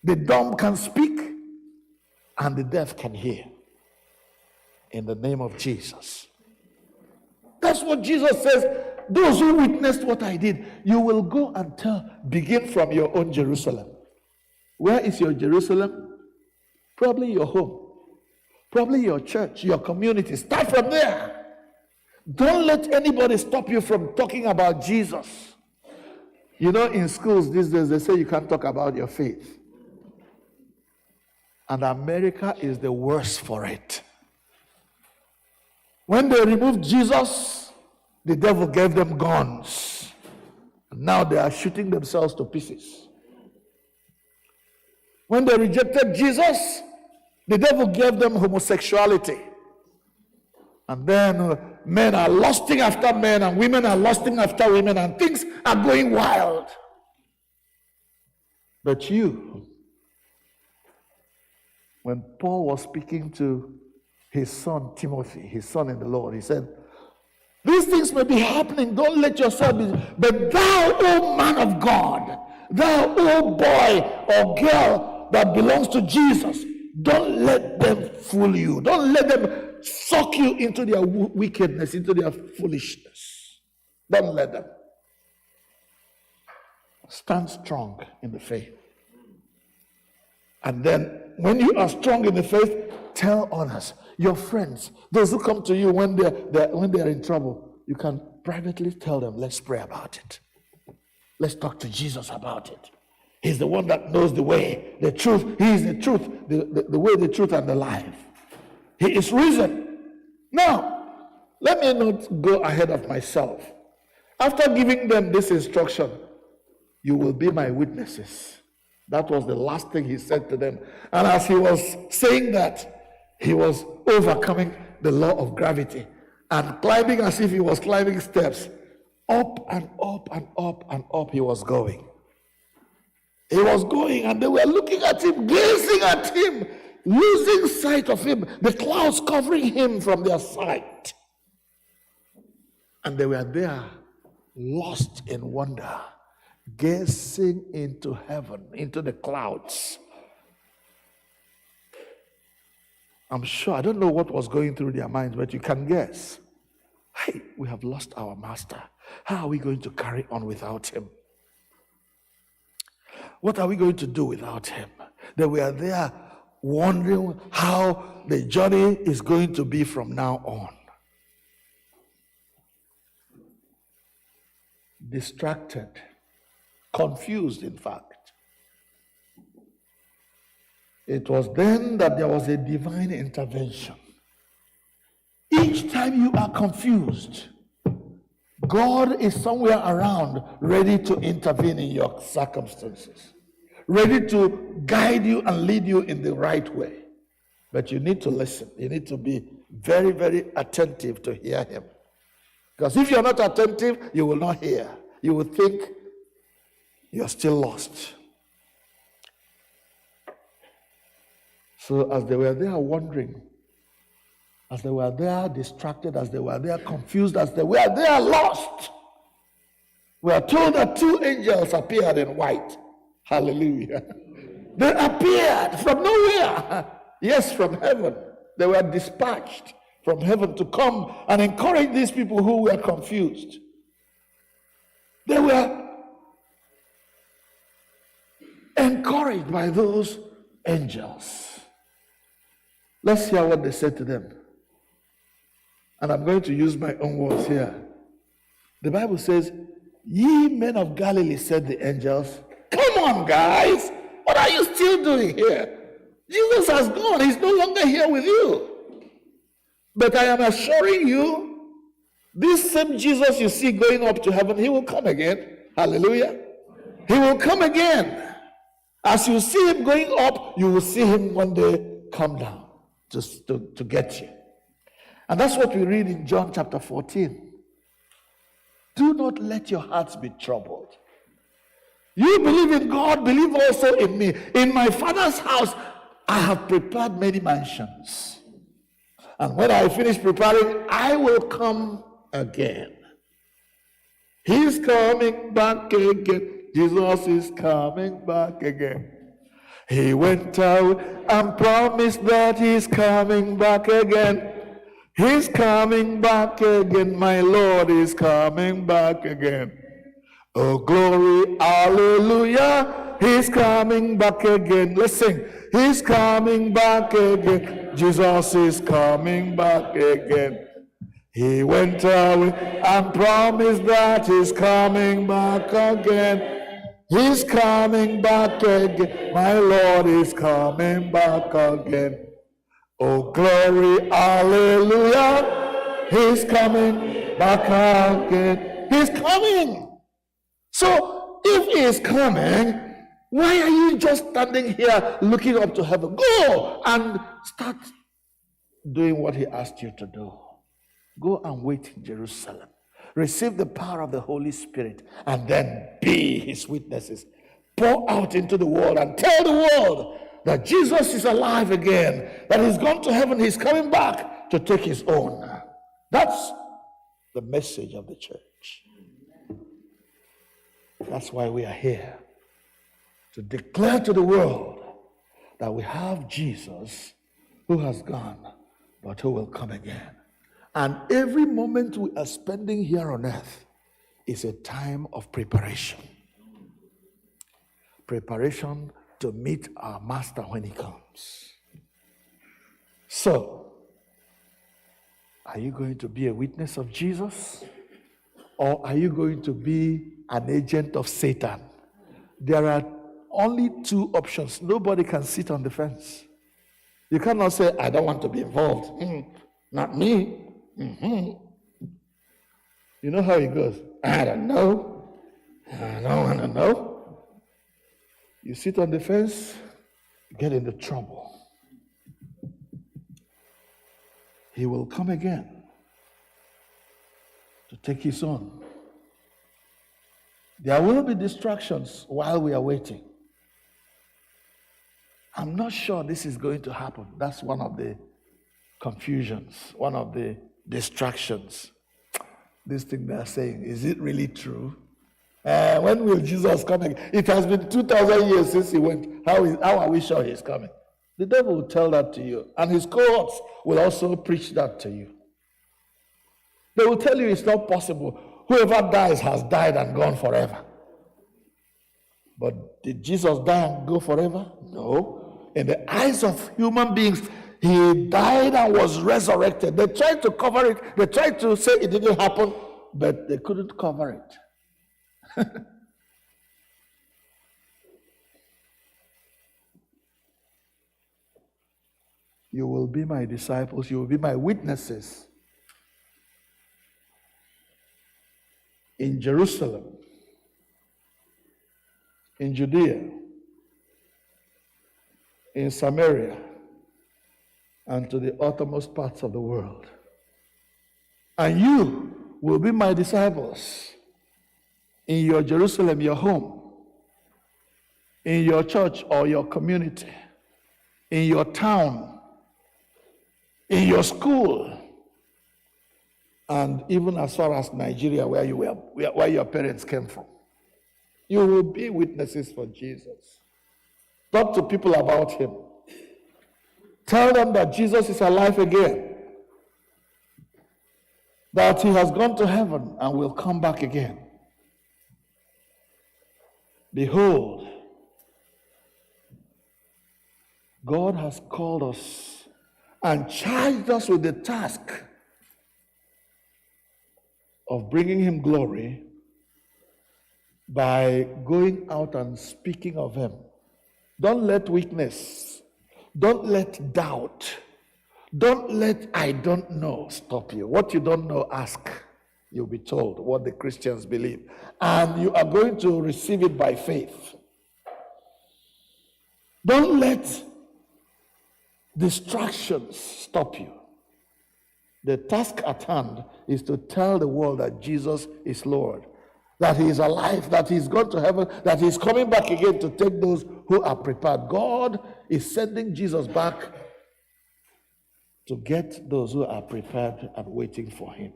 the dumb can speak, and the deaf can hear. In the name of Jesus. That's what Jesus says. Those who witnessed what I did, you will go and tell, begin from your own Jerusalem. Where is your Jerusalem? Probably your home. Probably your church, your community. Start from there. Don't let anybody stop you from talking about Jesus. You know, in schools these days, they say you can't talk about your faith. And America is the worst for it. When they removed Jesus, the devil gave them guns. And now they are shooting themselves to pieces. When they rejected Jesus, the devil gave them homosexuality. And then men are lusting after men, and women are lusting after women, and things are going wild. But you, when Paul was speaking to his son Timothy, his son in the Lord, he said, these things may be happening, don't let yourself be, but thou, O man of God, thou, O boy or girl that belongs to Jesus, Don't let them fool you. Don't let them suck you into their wickedness, into their foolishness. Don't let them. Stand strong in the faith. And then when you are strong in the faith, tell others, your friends, those who come to you when they're in trouble, you can privately tell them, let's pray about it. Let's talk to Jesus about it. He's the one that knows the way, the truth. He is the truth, the way, the truth, and the life. He is risen. Now, let me not go ahead of myself. After giving them this instruction, you will be my witnesses. That was the last thing he said to them. And as he was saying that, he was overcoming the law of gravity and climbing as if he was climbing steps. Up and up and up and up he was going. He was going, and they were looking at him, gazing at him, losing sight of him, the clouds covering him from their sight. And they were there, lost in wonder, gazing into heaven, into the clouds. I'm sure, I don't know what was going through their minds, but you can guess. Hey, we have lost our master. How are we going to carry on without him? What are we going to do without him? They were there wondering how the journey is going to be from now on. Distracted, confused, in fact. It was then that there was a divine intervention. Each time you are confused, God is somewhere around ready to intervene in your circumstances, ready to guide you and lead you in the right way. But you need to listen. You need to be very, very attentive to hear him. Because if you're not attentive, you will not hear. You will think you're still lost. So as they were there wondering, as they were there distracted, as they were there confused, as they were there lost, we are told that two angels appeared in white. Hallelujah. They appeared from nowhere. Yes, from heaven. They were dispatched from heaven to come and encourage these people who were confused. They were encouraged by those angels. Let's hear what they said to them. And I'm going to use my own words here. The Bible says, ye men of Galilee, said the angels, come on, guys. What are you still doing here? Jesus has gone. He's no longer here with you. But I am assuring you, this same Jesus you see going up to heaven, he will come again. Hallelujah. He will come again. As you see him going up, you will see him one day come down to get you. And that's what we read in John chapter 14. Do not let your hearts be troubled. You believe in God, believe also in me. In my Father's house, I have prepared many mansions. And when I finish preparing, I will come again. He's coming back again. Jesus is coming back again. He went out and promised that he's coming back again. He's coming back again. My Lord is coming back again. Oh, glory, hallelujah. He's coming back again. Let's sing. He's coming back again. Jesus is coming back again. He went away and promised that he's coming back again. He's coming back again. My Lord is coming back again. Oh, glory, hallelujah. He's coming back again. He's coming. So, if he is coming, why are you just standing here looking up to heaven? Go and start doing what he asked you to do. Go and wait in Jerusalem. Receive the power of the Holy Spirit and then be his witnesses. Pour out into the world and tell the world that Jesus is alive again, that he's gone to heaven, he's coming back to take his own. That's the message of the church. That's why we are here, to declare to the world that we have Jesus who has gone, but who will come again. And every moment we are spending here on earth is a time of preparation. Preparation to meet our Master when he comes. So, are you going to be a witness of Jesus? Or are you going to be an agent of Satan? There are only two options. Nobody can sit on the fence. You cannot say, I don't want to be involved. Not me. You know how it goes. I don't know. I don't want to know. You sit on the fence, get into trouble. He will come again to take his own. There will be distractions while we are waiting. I'm not sure this is going to happen. That's one of the confusions, one of the distractions. This thing they are saying, is it really true? When will Jesus come again? It has been 2,000 years since he went. How are we sure he's coming? The devil will tell that to you, and his cohorts will also preach that to you. They will tell you it's not possible. Whoever dies has died and gone forever. But did Jesus die and go forever? No. In the eyes of human beings, he died and was resurrected. They tried to cover it. They tried to say it didn't happen, but they couldn't cover it. You will be my disciples. You will be my witnesses in Jerusalem, in Judea, in Samaria, and to the uttermost parts of the world. And you will be my disciples in your Jerusalem, your home, in your church or your community, in your town, in your school, and even as far as Nigeria, where your parents came from. You will be witnesses for Jesus. Talk to people about him. Tell them that Jesus is alive again, that he has gone to heaven and will come back again. Behold, God has called us and charged us with the task of bringing him glory by going out and speaking of him. Don't let weakness, don't let doubt, don't let I don't know stop you. What you don't know, ask. You'll be told what the Christians believe. And you are going to receive it by faith. Don't let distractions stop you. The task at hand is to tell the world that Jesus is Lord, that he is alive, that he's gone to heaven, that he's coming back again to take those who are prepared. God is sending Jesus back to get those who are prepared and waiting for him.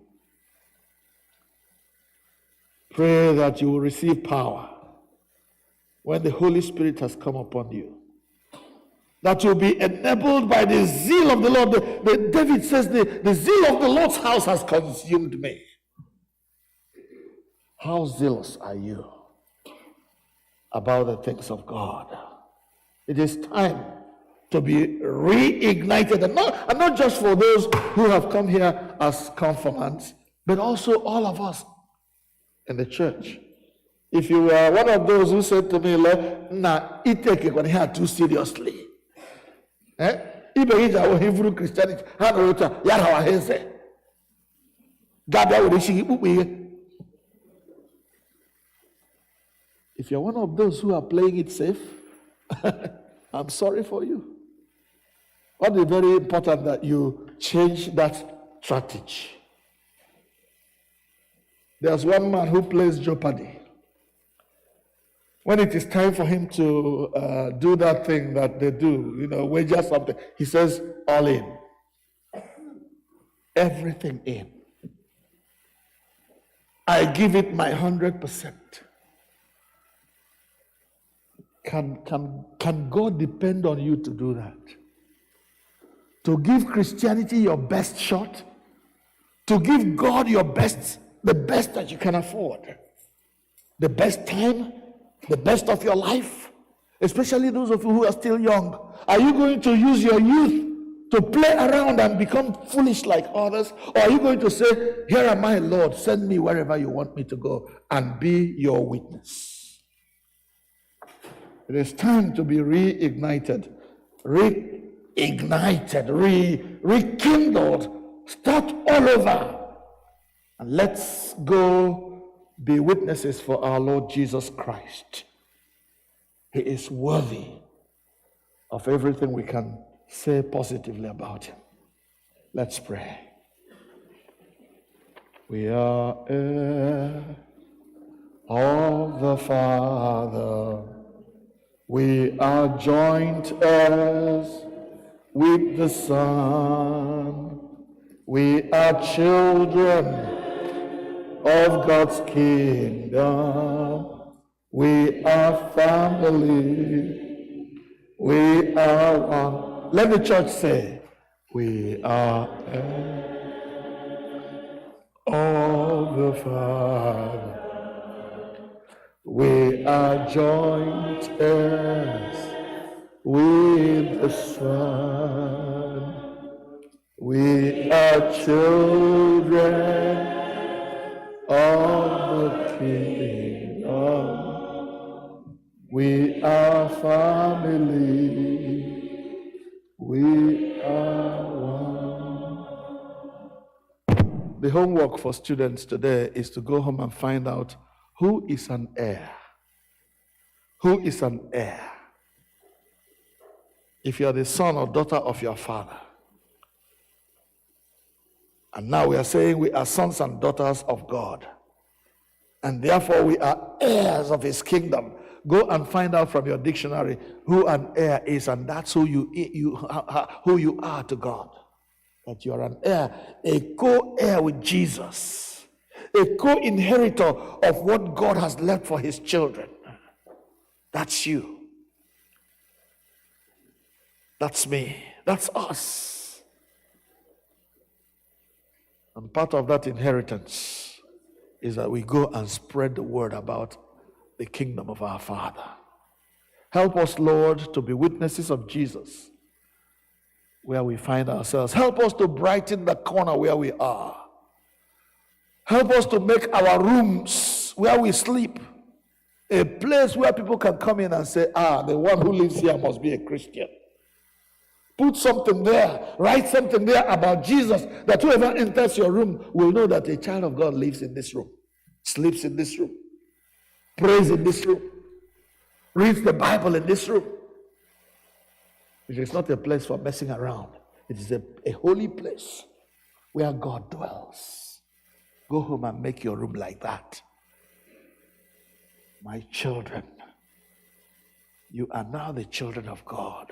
Pray that you will receive power when the Holy Spirit has come upon you, that you'll be enabled by the zeal of the Lord. David says, the zeal of the Lord's house has consumed me. How zealous are you about the things of God? It is time to be reignited, and not just for those who have come here as confirmants, but also all of us in the church. If you were one of those who said to me, "Nah, it take it when here too seriously," Hebrew Christianity, if you're one of those who are playing it safe, I'm sorry for you. What is very important that you change that strategy. There's one man who plays Jeopardy. When it is time for him to do that thing that they do, wager something, he says, all in. Everything in. I give it my 100%. Can God depend on you to do that? To give Christianity your best shot? To give God your best, the best that you can afford? The best time? The best of your life? Especially those of you who are still young. Are you going to use your youth to play around and become foolish like others? Or are you going to say, here am I, Lord, send me wherever you want me to go and be your witness? It is time to be rekindled, start all over. And let's go be witnesses for our Lord Jesus Christ. He is worthy of everything we can say positively about him. Let's pray. We are heirs of the Father. We are joint heirs with the Son. We are children of God's kingdom. We are family. We are one. Let the church say, we are of the Father. We are joint heirs with the Son. We are children of the kingdom. We are family. We are one. The homework for students today is to go home and find out who is an heir. Who is an heir? If you are the son or daughter of your father. And now we are saying we are sons and daughters of God. And therefore we are heirs of his kingdom. Go and find out from your dictionary who an heir is, and that's who you are to God. That you are an heir, a co-heir with Jesus, a co-inheritor of what God has left for his children. That's you. That's me. That's us. And part of that inheritance is that we go and spread the word about the kingdom of our Father. Help us, Lord, to be witnesses of Jesus where we find ourselves. Help us to brighten the corner where we are. Help us to make our rooms where we sleep a place where people can come in and say, the one who lives here must be a Christian. Put something there, write something there about Jesus, that whoever enters your room will know that a child of God lives in this room, sleeps in this room, prays in this room, reads the Bible in this room. It is not a place for messing around. It is a holy place where God dwells. Go home and make your room like that. My children, you are now the children of God.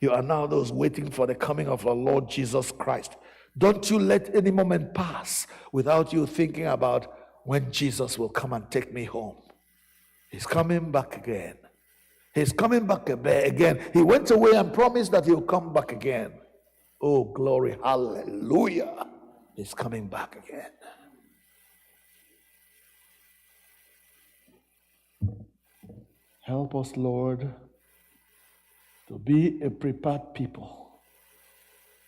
You are now those waiting for the coming of our Lord Jesus Christ. Don't you let any moment pass without you thinking about when Jesus will come and take me home. He's coming back again. He's coming back again. He went away and promised that he'll come back again. Oh, glory, hallelujah. He's coming back again. Help us, Lord, to be a prepared people,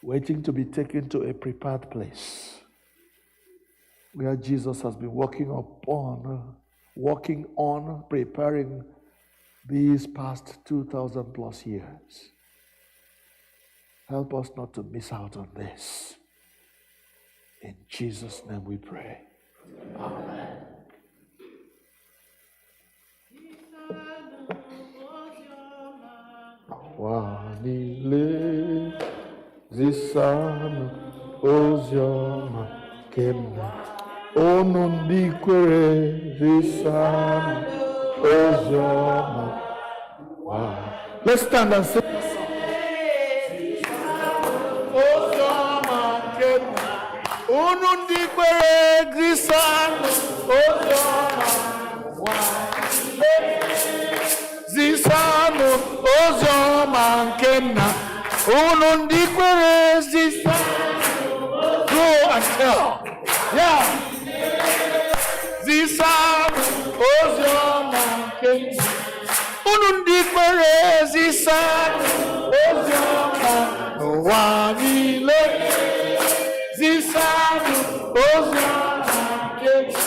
waiting to be taken to a prepared place where Jesus has been working on preparing these past 2,000 plus years. Help us not to miss out on this. In Jesus' name we pray. Amen. Wanile zisanu ozioma kemna Olu Ndi zisanu ozioma. Wow. Let's stand and sing. Ozioma kemna Olu Ndi zisanu ozioma. Zisanu ọma nke nna unu ndị kwere zisa go and tell yeah zisa ozi ọma nke nna unu ndị kwere zisa ozi ọma n'ụwa niile zisa ozi ọma nke nna.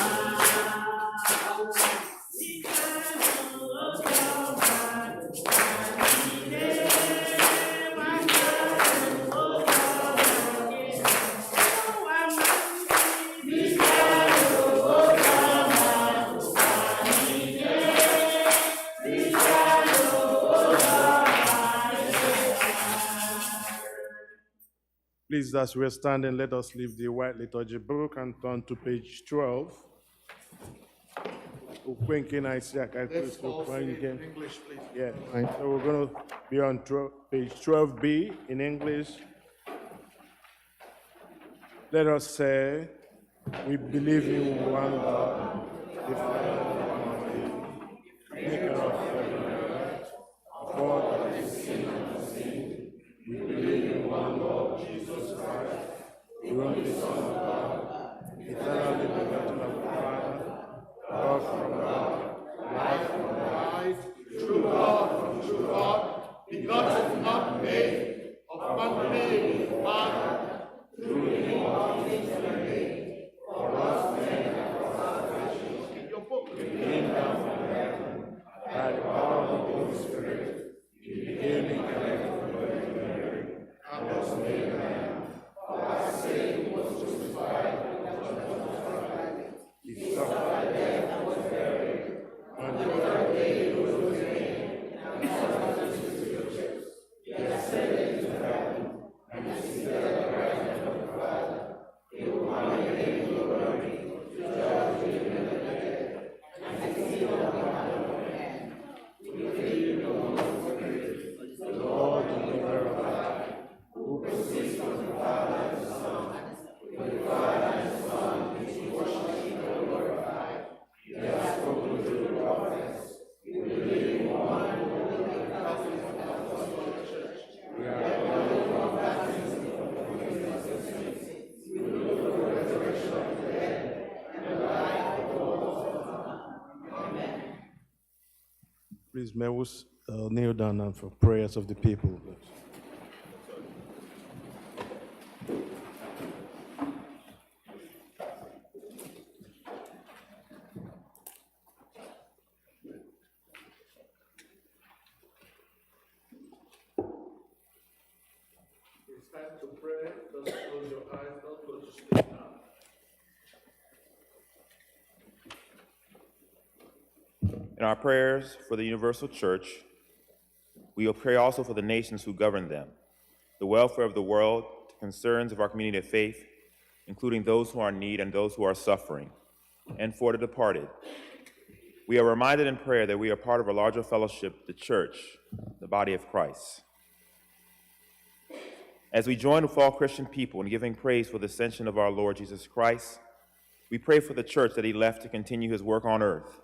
Please, as we're standing, let us leave the white liturgy book and turn to page 12. Let's all say it in English, please. Yeah, so we're going to be on page 12b in English. Let us say, we believe in one God, the Father Almighty, maker of heaven and earth, God that is seen and unseen. We believe in one Lord Jesus Christ, the only Son of God, eternally begotten of the Father, God from God, life from life, True God from true God, begotten, not made, of one being, the Father, through him all things were made, for us men and for salvation. In your book, who came down from heaven, by the power of the Holy Spirit, he became incarnate from the Virgin Mary, and was made man. For our sake he was crucified, he suffered death and was buried, and the third day he rose again, and exalted to the scriptures. He ascended into heaven, and is seated at the right hand of the Father. He will come again in glory to judge the living and the dead, and to sit on the right of men. We believe in the one Spirit, the Lord and giver of life, who proceeds from the Father and the Son. With the Father and the Son, he worshipped and glorified. He has spoken through the prophets. We believe in one holy Catholic and Apostolic Church. We are gathered from baptism for the forgiveness of sins. We look for the resurrection of the dead and the life of all to come. Amen. Please, may we kneel down now for prayers of the people. it's time to pray. Don't close your eyes. Don't go to sleep now. In our prayers for the universal church, we will pray also for the nations who govern them, the welfare of the world, the concerns of our community of faith, including those who are in need and those who are suffering, and for the departed. We are reminded in prayer that we are part of a larger fellowship, the church, the body of Christ. As we join with all Christian people in giving praise for the ascension of our Lord Jesus Christ, we pray for the church that he left to continue his work on earth.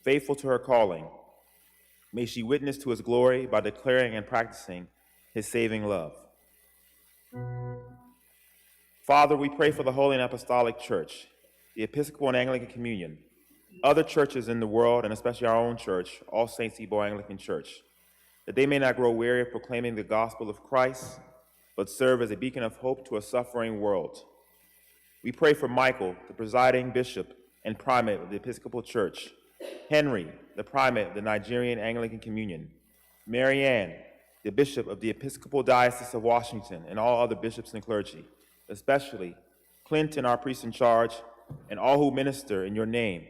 Faithful to her calling, may she witness to his glory by declaring and practicing his saving love. Father, we pray for the Holy and Apostolic Church, the Episcopal and Anglican Communion, other churches in the world, and especially our own church, All Saints Igbo Anglican Church, that they may not grow weary of proclaiming the gospel of Christ, but serve as a beacon of hope to a suffering world. We pray for Michael, the presiding bishop and primate of the Episcopal Church, Henry, the primate of the Nigerian Anglican Communion, Mary Ann, the bishop of the Episcopal Diocese of Washington, and all other bishops and clergy, especially Clinton, our priest in charge, and all who minister in your name.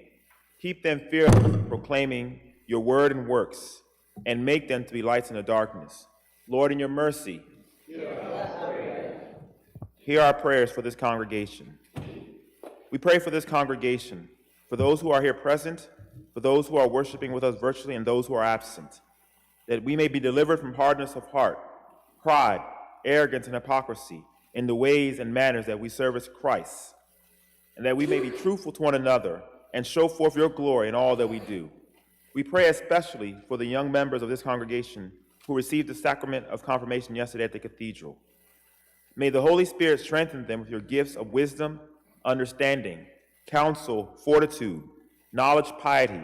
Keep them fearless, proclaiming your word and works, and make them to be lights in the darkness. Lord, in your mercy, hear our prayers for this congregation. We pray for this congregation, for those who are here present, for those who are worshiping with us virtually, and those who are absent, that we may be delivered from hardness of heart, pride, arrogance, and hypocrisy in the ways and manners that we service Christ, and that we may be truthful to one another and show forth your glory in all that we do. We pray especially for the young members of this congregation who who received the sacrament of confirmation yesterday at the cathedral. May the Holy Spirit strengthen them with your gifts of wisdom, understanding, counsel, fortitude, knowledge, piety,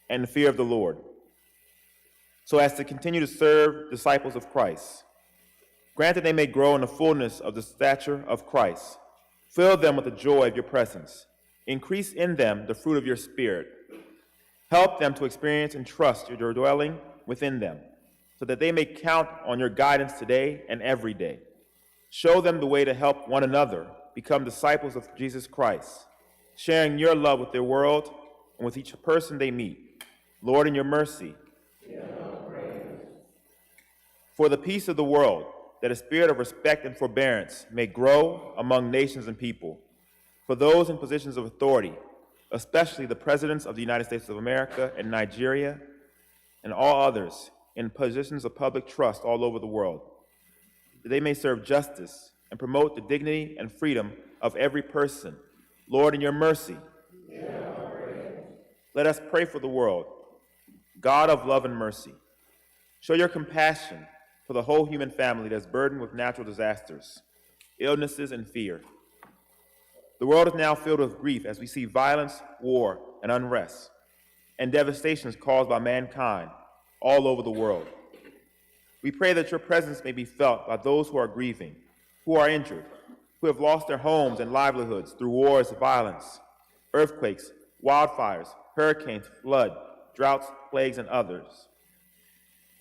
and the fear of the Lord, so as to continue to serve disciples of Christ. Grant that they may grow in the fullness of the stature of Christ. Fill them with the joy of your presence. Increase in them the fruit of your Spirit. Help them to experience and trust your dwelling within them, so that they may count on your guidance today and every day. Show them the way to help one another become disciples of Jesus Christ, sharing your love with their world and with each person they meet. Lord, in your mercy, for the peace of the world, that a spirit of respect and forbearance may grow among nations and people. For those in positions of authority, especially the presidents of the United States of America and Nigeria, and all others in positions of public trust all over the world, that they may serve justice and promote the dignity and freedom of every person. Lord, in your mercy, let us pray for the world. God of love and mercy, show your compassion for the whole human family that is burdened with natural disasters, illnesses, and fear. The world is now filled with grief as we see violence, war, and unrest, and devastations caused by mankind all over the world. We pray that your presence may be felt by those who are grieving, who are injured, who have lost their homes and livelihoods through wars, violence, earthquakes, wildfires, hurricanes, flood, droughts, plagues, and others.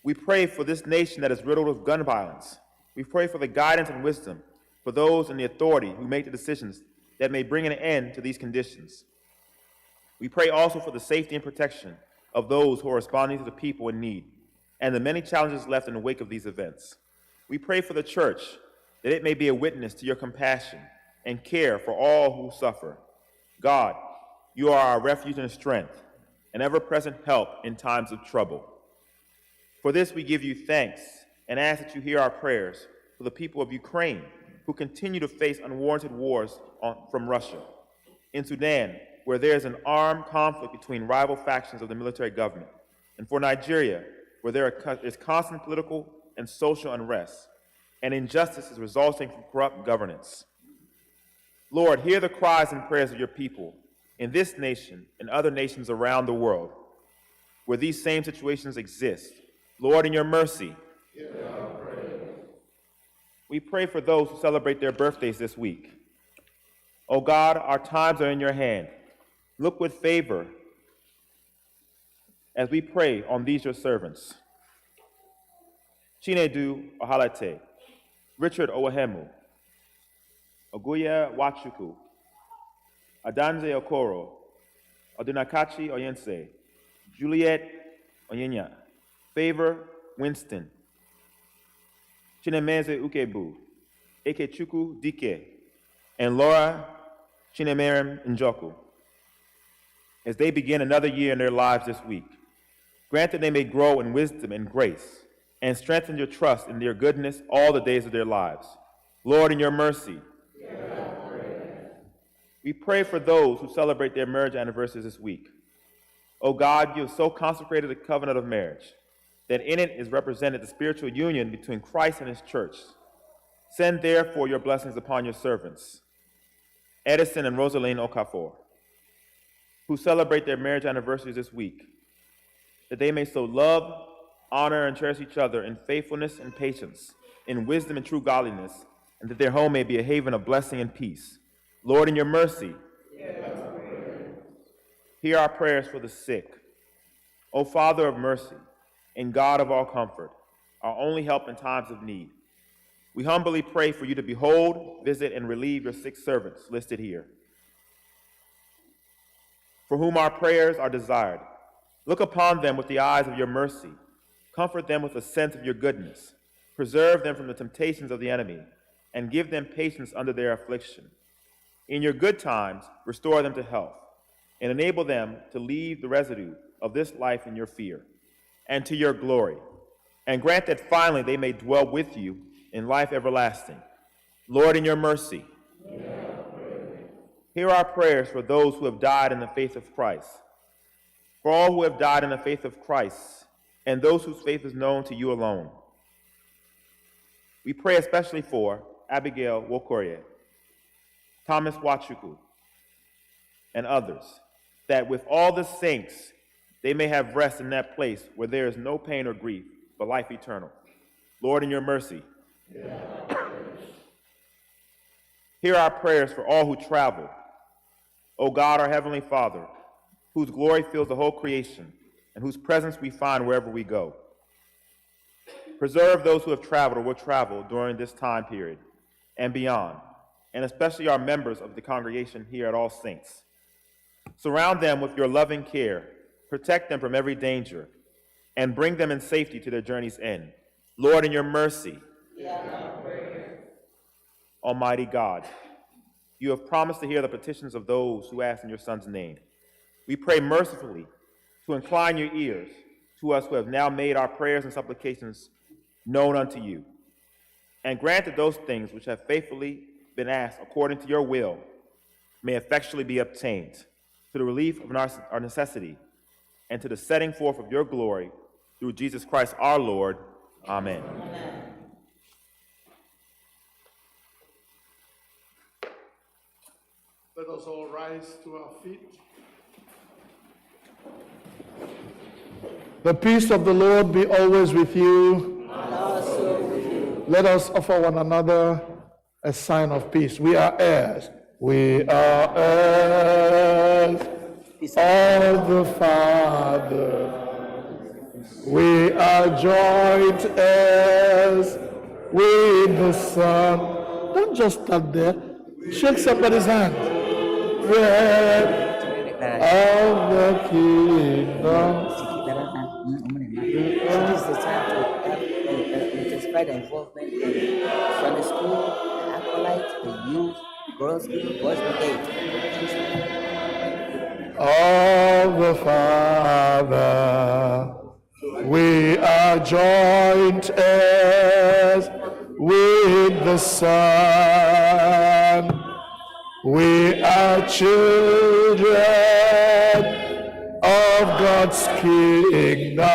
We pray for this nation that is riddled with gun violence. We pray for the guidance and wisdom for those in the authority who make the decisions that may bring an end to these conditions. We pray also for the safety and protection of those who are responding to the people in need and the many challenges left in the wake of these events. We pray for the church that it may be a witness to your compassion and care for all who suffer. God, you are our refuge and strength, an ever-present help in times of trouble. For this we give you thanks and ask that you hear our prayers for the people of Ukraine who continue to face unwarranted wars from Russia, in Sudan, where there is an armed conflict between rival factions of the military government, and for Nigeria, where there is constant political and social unrest, and injustices resulting from corrupt governance. Lord, hear the cries and prayers of your people in this nation and other nations around the world where these same situations exist. Lord, in your mercy, we pray for those who celebrate their birthdays this week. O God, our times are in your hand. Look with favor as we pray on these your servants. Chinedu Ohalate, Richard Owahemu, Oguya Wachuku, Adanze Okoro, Odunakachi Oyense, Juliet Onyenya, Favor Winston, Chinemeze Ukebu, Ekechukwu Dike, and Laura Chinemerem Njoku, as they begin another year in their lives this week. Grant that they may grow in wisdom and grace, and strengthen your trust in their goodness all the days of their lives. Lord, in your mercy, we pray for those who celebrate their marriage anniversaries this week. O God, you have so consecrated the covenant of marriage that in it is represented the spiritual union between Christ and his church. Send therefore your blessings upon your servants, Edison and Rosaline Okafor, who celebrate their marriage anniversaries this week, that they may so love, honor, and cherish each other in faithfulness and patience, in wisdom and true godliness, and that their home may be a haven of blessing and peace. Lord, in your mercy, hear our prayers for the sick. O Father of mercy and God of all comfort, our only help in times of need, we humbly pray for you to behold, visit, and relieve your sick servants listed here, for whom our prayers are desired. Look upon them with the eyes of your mercy. Comfort them with a sense of your goodness. Preserve them from the temptations of the enemy, and give them patience under their affliction. In your good times, restore them to health, and enable them to leave the residue of this life in your fear, and to your glory, and grant that finally they may dwell with you in life everlasting. Lord, in your mercy, hear our prayers for those who have died in the faith of Christ, for all who have died in the faith of Christ, and those whose faith is known to you alone. We pray especially for Abigail Wokorie, Thomas Wachuku, and others, that with all the saints, they may have rest in that place where there is no pain or grief, but life eternal. Lord, in your mercy, hear our prayers for all who travel. O God, our Heavenly Father, whose glory fills the whole creation, and whose presence we find wherever we go. Preserve those who have traveled or will travel during this time period and beyond, and especially our members of the congregation here at All Saints. Surround them with your loving care, protect them from every danger, and bring them in safety to their journey's end. Lord, in your mercy, Almighty God, you have promised to hear the petitions of those who ask in your Son's name. We pray mercifully to incline your ears to us who have now made our prayers and supplications known unto you, and grant that those things which have faithfully been asked according to your will may effectually be obtained, to the relief of our necessity, and to the setting forth of your glory, through Jesus Christ our Lord. Amen. Let us all rise to our feet. The peace of the Lord be always with you. And also with you. Let us offer one another a sign of peace. We are heirs. We are heirs of the Father. We are joint heirs with the Son. Don't just stand there. Shake somebody's hand. We're of the kingdom. So this is the time to have intensify the involvement in Sunday school, the acolytes, the youth, girls' school, boys' brigade. Of the Father, we are joint heirs with the Son. We are children of God's kingdom.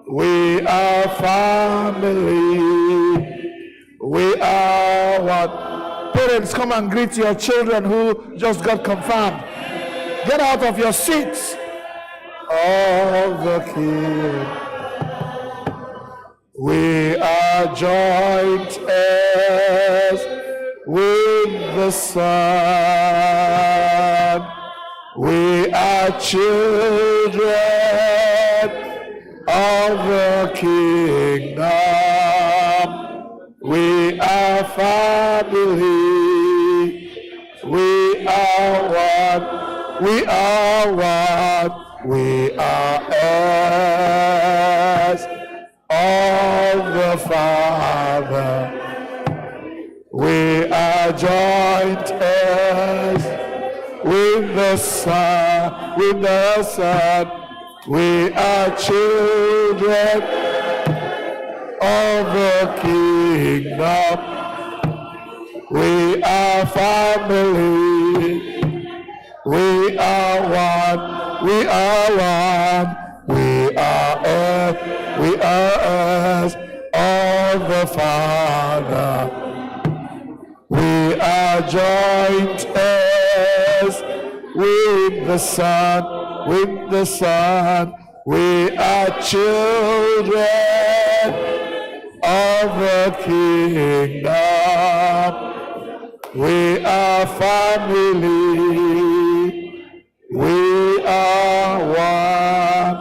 We are family. We are what? Parents, come and greet your children who just got confirmed. Get out of your seats. Of the King. We are joint heirs with the Son. We are children of the kingdom. We are family. We are one. We are one. We are heirs of the Father. We are joint heirs with the Son. With the Son. We are children of the kingdom. We are family. We are one. We are one. We are heirs. We are heirs of the Father. We are joint heirs with the Son. With the Son. We are children of the kingdom. We are family. We are one.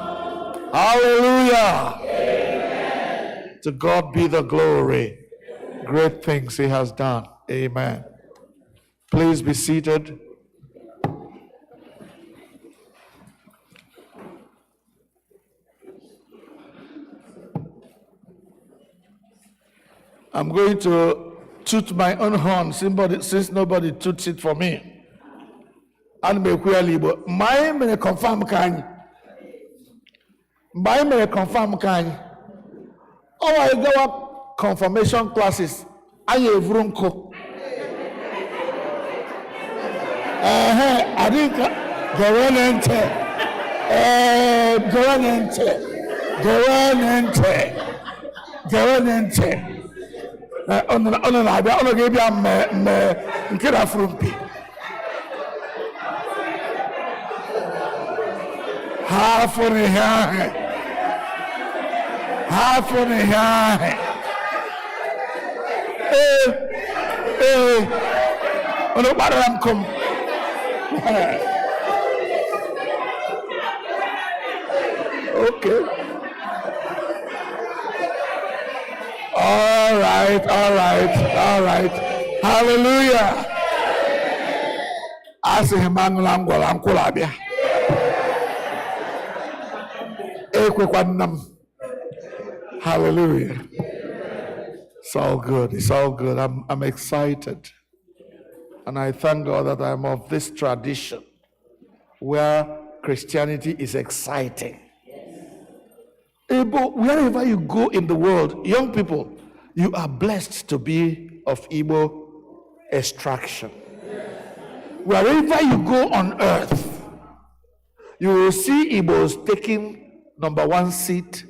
Hallelujah. Amen. To God be the glory. Great things he has done. Amen. Please be seated. I'm going to toot my own horn since nobody toots it for me. And me clearly, but my me confirm can. My me confirm can. Oh, I go up confirmation classes. I have vrunko. I think Gorenente. Unu na-abịa, unu ga-ebịa mme nke na-afụrụ mpi. Ha afụrụ ihe ahụ. Ha afụrụ ihe ahụ. Unu kparịra nkụ m. Okay. All right. Hallelujah. Asịghị m aṅụla m gwara m kwụrụ abịa. Ekwekwa nna m. Hallelujah. It's all good. I'm excited. And I thank God that I'm of this tradition where Christianity is exciting. Wherever you go in the world, young people, you are blessed to be of Igbo extraction. Wherever you go on earth, you will see Igbos taking number 1 seat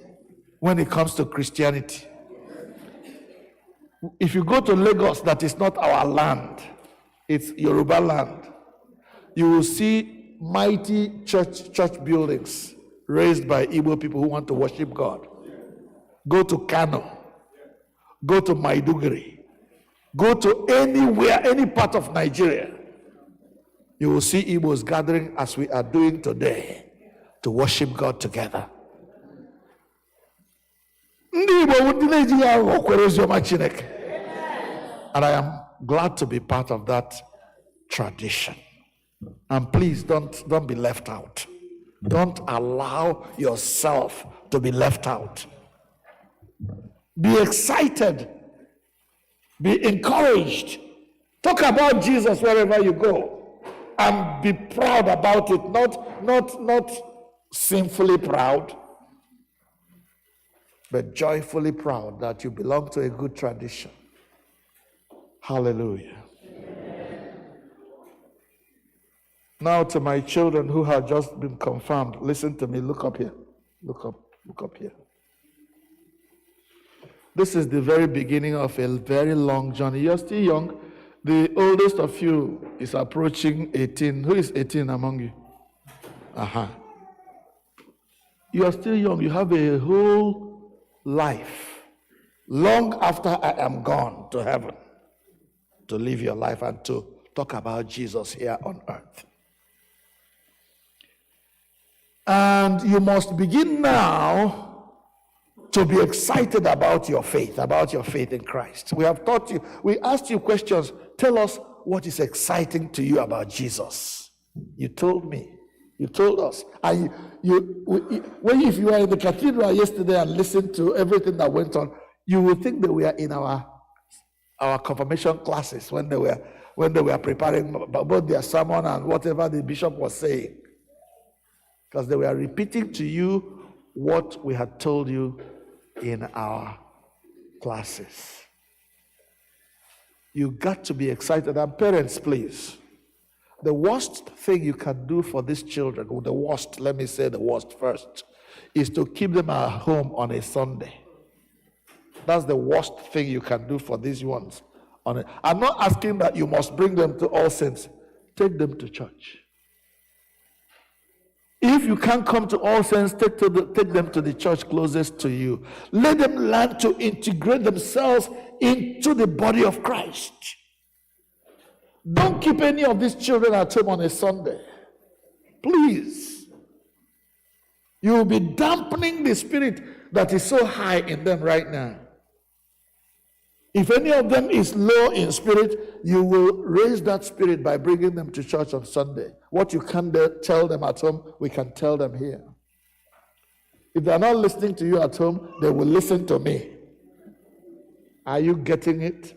when it comes to Christianity. If you go to Lagos, that is not our land, it's Yoruba land, you will see mighty church buildings raised by Igbo people who want to worship God. Go to Kano, go to Maiduguri, go to anywhere, any part of Nigeria. You will see Igbos gathering as we are doing today to worship God together. And I am glad to be part of that tradition. And please don't be left out. Don't allow yourself to be left out. Be excited. Be encouraged. Talk about Jesus wherever you go. And be proud about it. Not sinfully proud, but joyfully proud that you belong to a good tradition. Hallelujah. Now to my children who have just been confirmed, listen to me, look up here. Look up here. This is the very beginning of a very long journey. You're still young. The oldest of you is approaching 18. Who is 18 among you? You are still young. You have a whole life long after I am gone to heaven to live your life and to talk about Jesus here on earth. And you must begin now to be excited about your faith in Christ. We have taught you, we asked you questions. Tell us what is exciting to you about Jesus. You told me. You told us. And if you were in the cathedral yesterday and listened to everything that went on, you would think that we are in our confirmation classes when they were preparing both their sermon and whatever the bishop was saying. Because they were repeating to you what we had told you in our classes. You got to be excited. And parents, please, the worst thing you can do for these children, or the worst, let me say the worst first, is to keep them at home on a Sunday. That's the worst thing you can do for these ones. I'm not asking that you must bring them to All Saints. Take them to church. If you can't come to All Saints, take them to the church closest to you. Let them learn to integrate themselves into the body of Christ. Don't keep any of these children at home on a Sunday. Please. You will be dampening the spirit that is so high in them right now. If any of them is low in spirit, you will raise that spirit by bringing them to church on Sunday. What you can't tell them at home, we can tell them here. If they're not listening to you at home, they will listen to me. Are you getting it?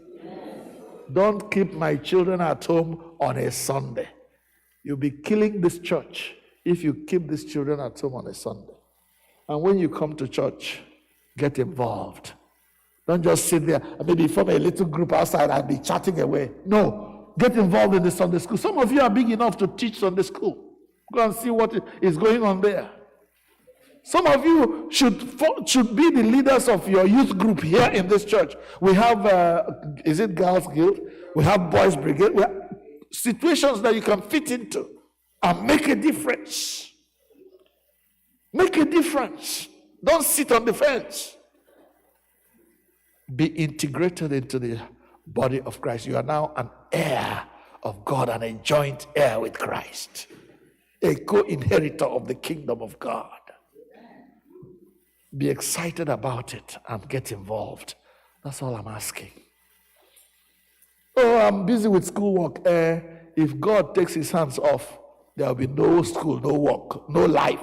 Don't keep my children at home on a Sunday. You'll be killing this church if you keep these children at home on a Sunday. And when you come to church, get involved. Don't just sit there and maybe form a little group outside and be chatting away. No, get involved in the Sunday school. Some of you are big enough to teach Sunday school. Go and see what is going on there. Some of you should be the leaders of your youth group here in this church. We have, is it Girls Guild? We have Boys Brigade. We have situations that you can fit into and make a difference. Make a difference. Don't sit on the fence. Be integrated into the body of Christ. You are now an heir of God and a joint heir with Christ, a co-inheritor of the kingdom of God. Be excited about it and get involved. That's all I'm asking. Oh, I'm busy with schoolwork. If God takes his hands off, there will be no school, no work, no life.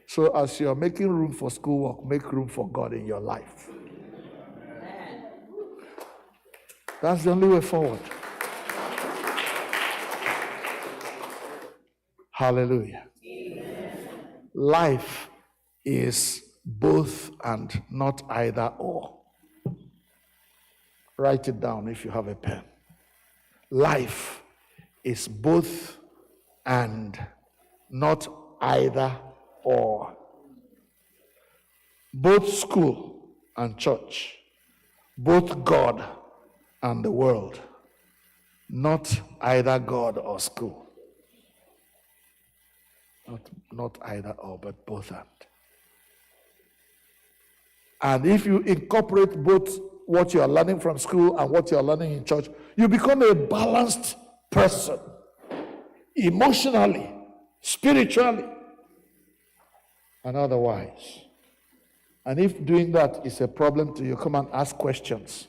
So as you're making room for schoolwork, make room for God in your life. That's the only way forward. Hallelujah. Life is both and not either or. Write it down if you have a pen. Life is both and not either or. Both school and church. Both God and the world. Not either God or school. Not either or, but both and. And if you incorporate both what you are learning from school and what you are learning in church, you become a balanced person. Emotionally, spiritually, and otherwise. And if doing that is a problem to you, come and ask questions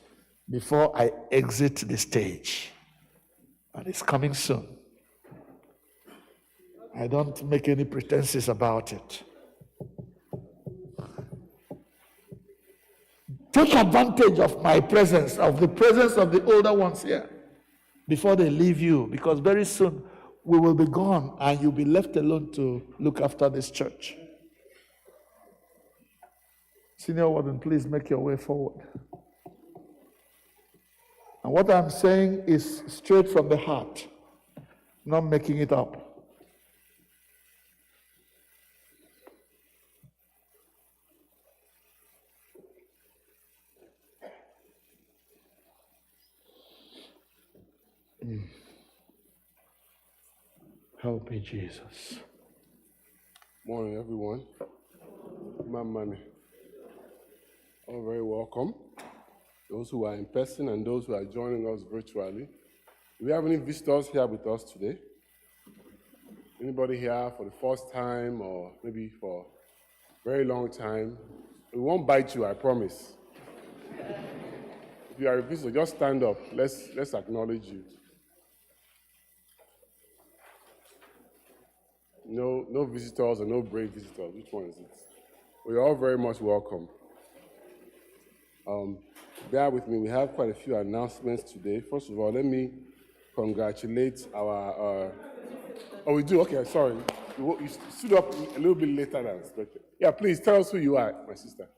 before I exit the stage. And it's coming soon. I don't make any pretenses about it. Take advantage of my presence, of the presence of the older ones here, before they leave you, because very soon we will be gone and you'll be left alone to look after this church. Senior Warden, please make your way forward. And what I'm saying is straight from the heart, not making it up. Help me, Jesus. Morning, everyone. My money. All very welcome. Those who are in person and those who are joining us virtually. Do we have any visitors here with us today? Anybody here for the first time or maybe for a very long time? We won't bite you, I promise. If you are a visitor, just stand up. Let's acknowledge you. No visitors or no brave visitors. Which one is it? Well, you're all very much welcome. Bear with me. We have quite a few announcements today. First of all, let me congratulate our... Oh, we do? Okay, sorry. You stood up a little bit later than expected. Yeah, please tell us who you are, my sister.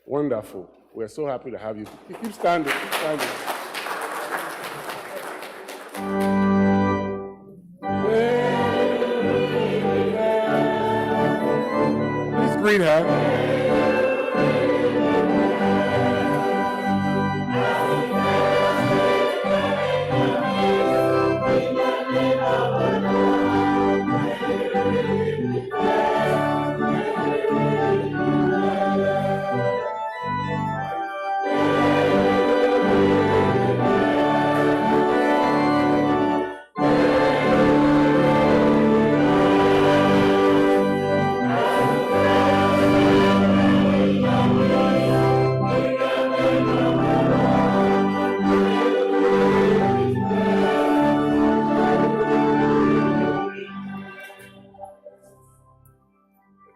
Wonderful. We're so happy to have you. Keep standing. Keep standing. Please greet her.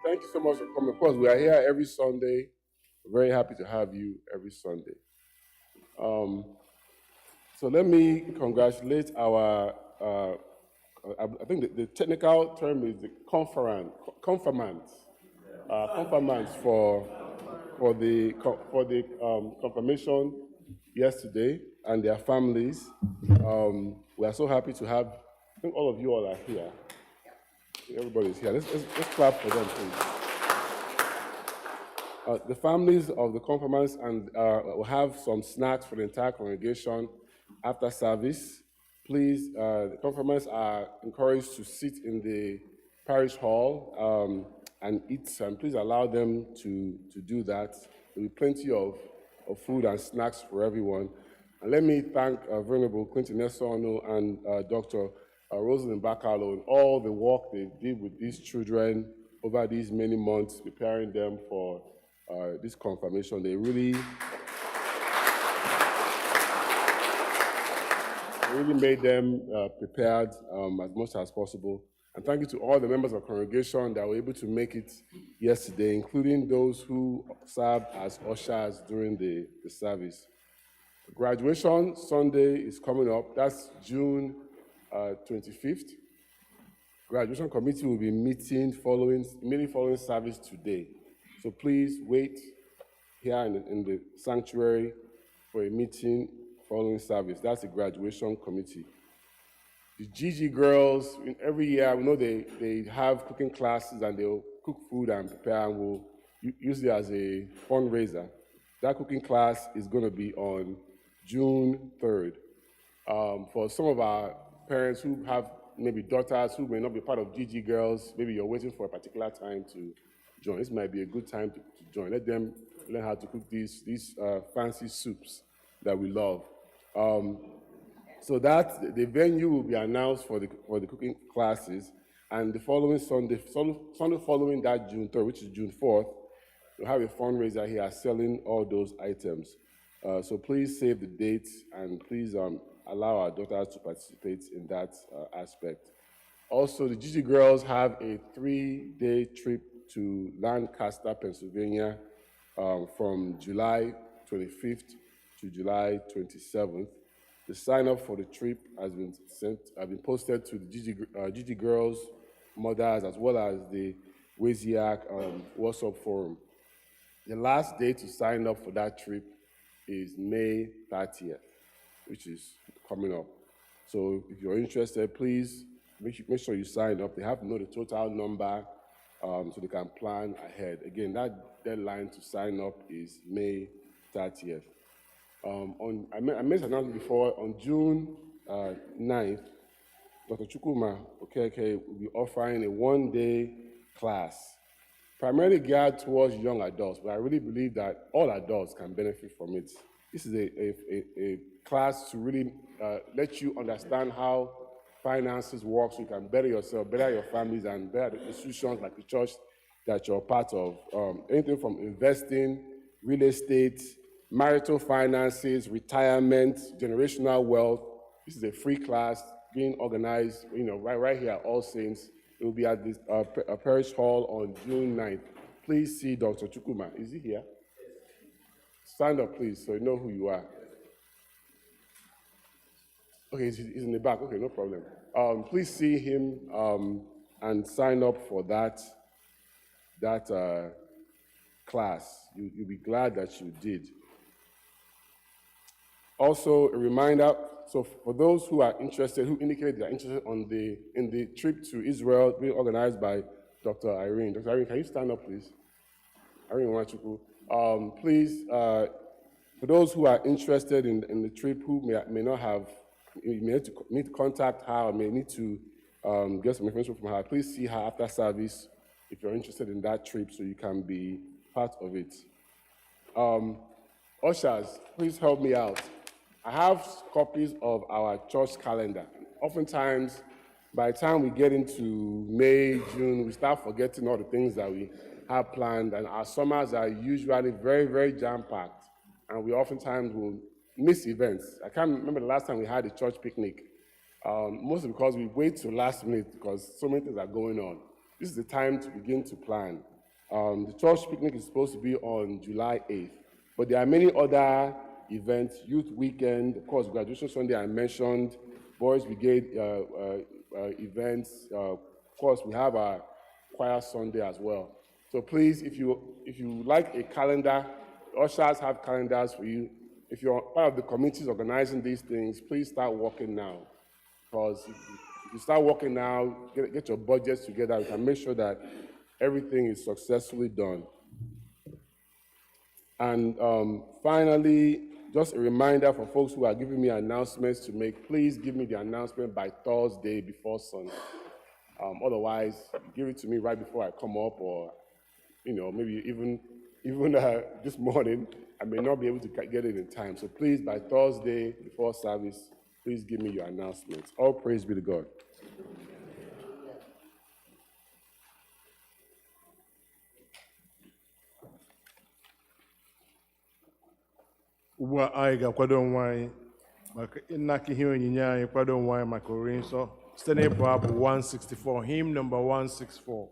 Thank you so much for coming. Of course, we are here every Sunday. We're very happy to have you every Sunday. So let me congratulate our, I think the technical term is the confirmants for for the confirmation yesterday and their families. We are so happy to have, I think all of you all are here. Everybody's here. Let's clap for them, please. The families of the confirmants and will have some snacks for the entire congregation after service. Please, the confirmants are encouraged to sit in the parish hall and eat, and please allow them to do that. There will be plenty of food and snacks for everyone. And let me thank Venerable Quentin Nesono and Dr. Rosalind Bakalo and all the work they did with these children over these many months, preparing them for this confirmation. They really made them prepared as much as possible. And thank you to all the members of the congregation that were able to make it yesterday, including those who served as ushers during the service. Graduation Sunday is coming up. That's June 25th. Graduation committee will be meeting immediately following service today. So please wait here in the sanctuary for a meeting following service. That's the graduation committee. The GG girls, every year, we know they have cooking classes and they'll cook food and prepare and will use it as a fundraiser. That cooking class is going to be on June 3rd. For some of our parents who have maybe daughters who may not be part of GG girls, maybe you're waiting for a particular time to join. This might be a good time to join. Let them learn how to cook these fancy soups that we love. So that the venue will be announced for the cooking classes, and the following Sunday following that June 3rd, which is June 4th, we'll have a fundraiser here selling all those items. So please save the dates and please allow our daughters to participate in that aspect. Also, the GG girls have a 3-day trip to Lancaster, Pennsylvania, from July 25th to July 27th. The sign-up for the trip has been posted to the GG Girls mothers as well as the Weziak WhatsApp forum. The last day to sign up for that trip is May 30th, which is coming up. So if you're interested, please make sure you sign up. They have to know the total number so they can plan ahead. Again, that deadline to sign up is May 30th. I made an announcement before, on June 9th, Dr. Chukwuma Okeke will be offering a 1-day class, primarily geared towards young adults, but I really believe that all adults can benefit from it. This is a class to really let you understand how finances work so you can better yourself, better your families, and better the institutions like the church that you're part of. Anything from investing, real estate, marital finances, retirement, generational wealth. This is a free class being organized, right here at All Saints. It will be at this parish hall on June 9th. Please see Dr. Chukwuma. Is he here? Stand up, please, so you know who you are. Okay, he's in the back. Okay, no problem. Please see him and sign up for that class. You'll be glad that you did. Also, a reminder, so for those who are interested, who indicated they're interested in the trip to Israel being organized by Dr. Irene. Dr. Irene, can you stand up, please? Irene Nwachukwu. Please, for those who are interested in the trip, who may not have, you may need to contact her, or may need to get some information from her, please see her after service if you're interested in that trip so you can be part of it. Ushers, please help me out. I have copies of our church calendar. Oftentimes, by the time we get into May, June, we start forgetting all the things that we have planned, and our summers are usually very, very jam-packed, and we oftentimes will miss events. I can't remember the last time we had a church picnic, mostly because we wait till last minute because so many things are going on. This is the time to begin to plan. The church picnic is supposed to be on July 8th, but there are many other events, youth weekend, of course, graduation Sunday I mentioned, boys brigade events, of course, we have our choir Sunday as well. So So please, if you like a calendar, ushers have calendars for you. If you're part of the committees organizing these things, please start working now. Because if you start working now, get your budgets together, we can make sure that everything is successfully done. And finally, just a reminder for folks who are giving me announcements to make, please give me the announcement by Thursday before Sunday. Otherwise, give it to me right before I come up, or maybe even this morning, I may not be able to get it in time. So please, by Thursday before service, please give me your announcements. All praise be to God. Ugbu a anyị ga-akwado onwe anyị maka ịnaka ihe onyinye anyị, kwado onwe anyị maka ori nsọ site n'ịbụ abụ 164, hymn number 164.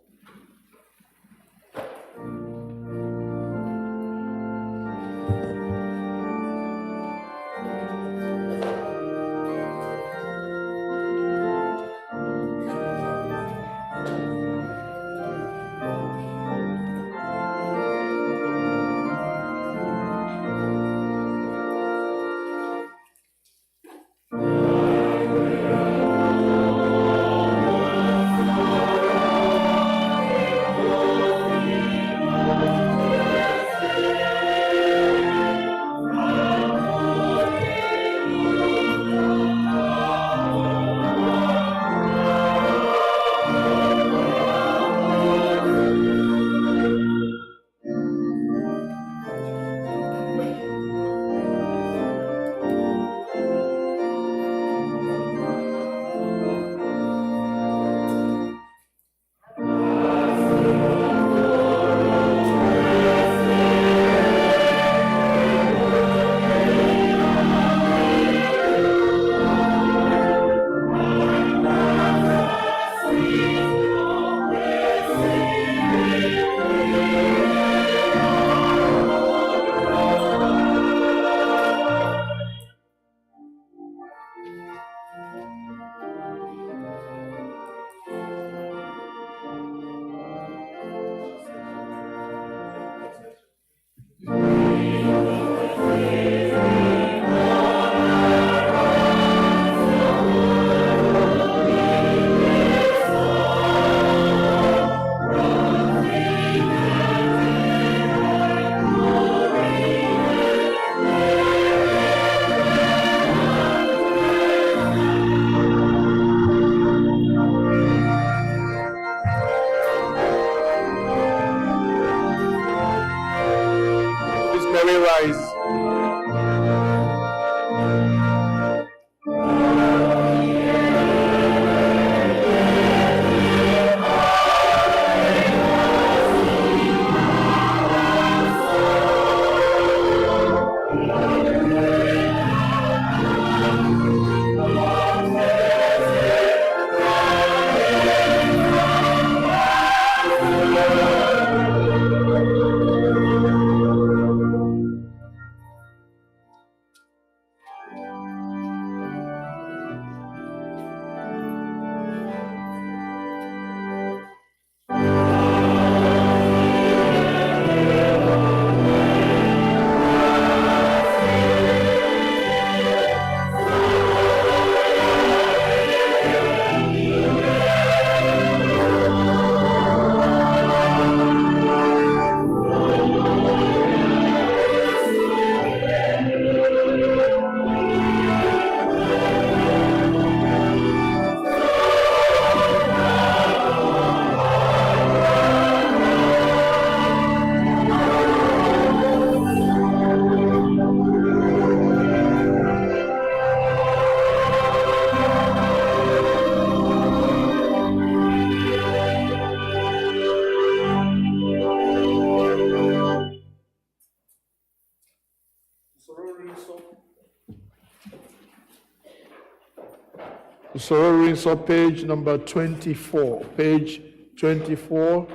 So page number 24, page 24.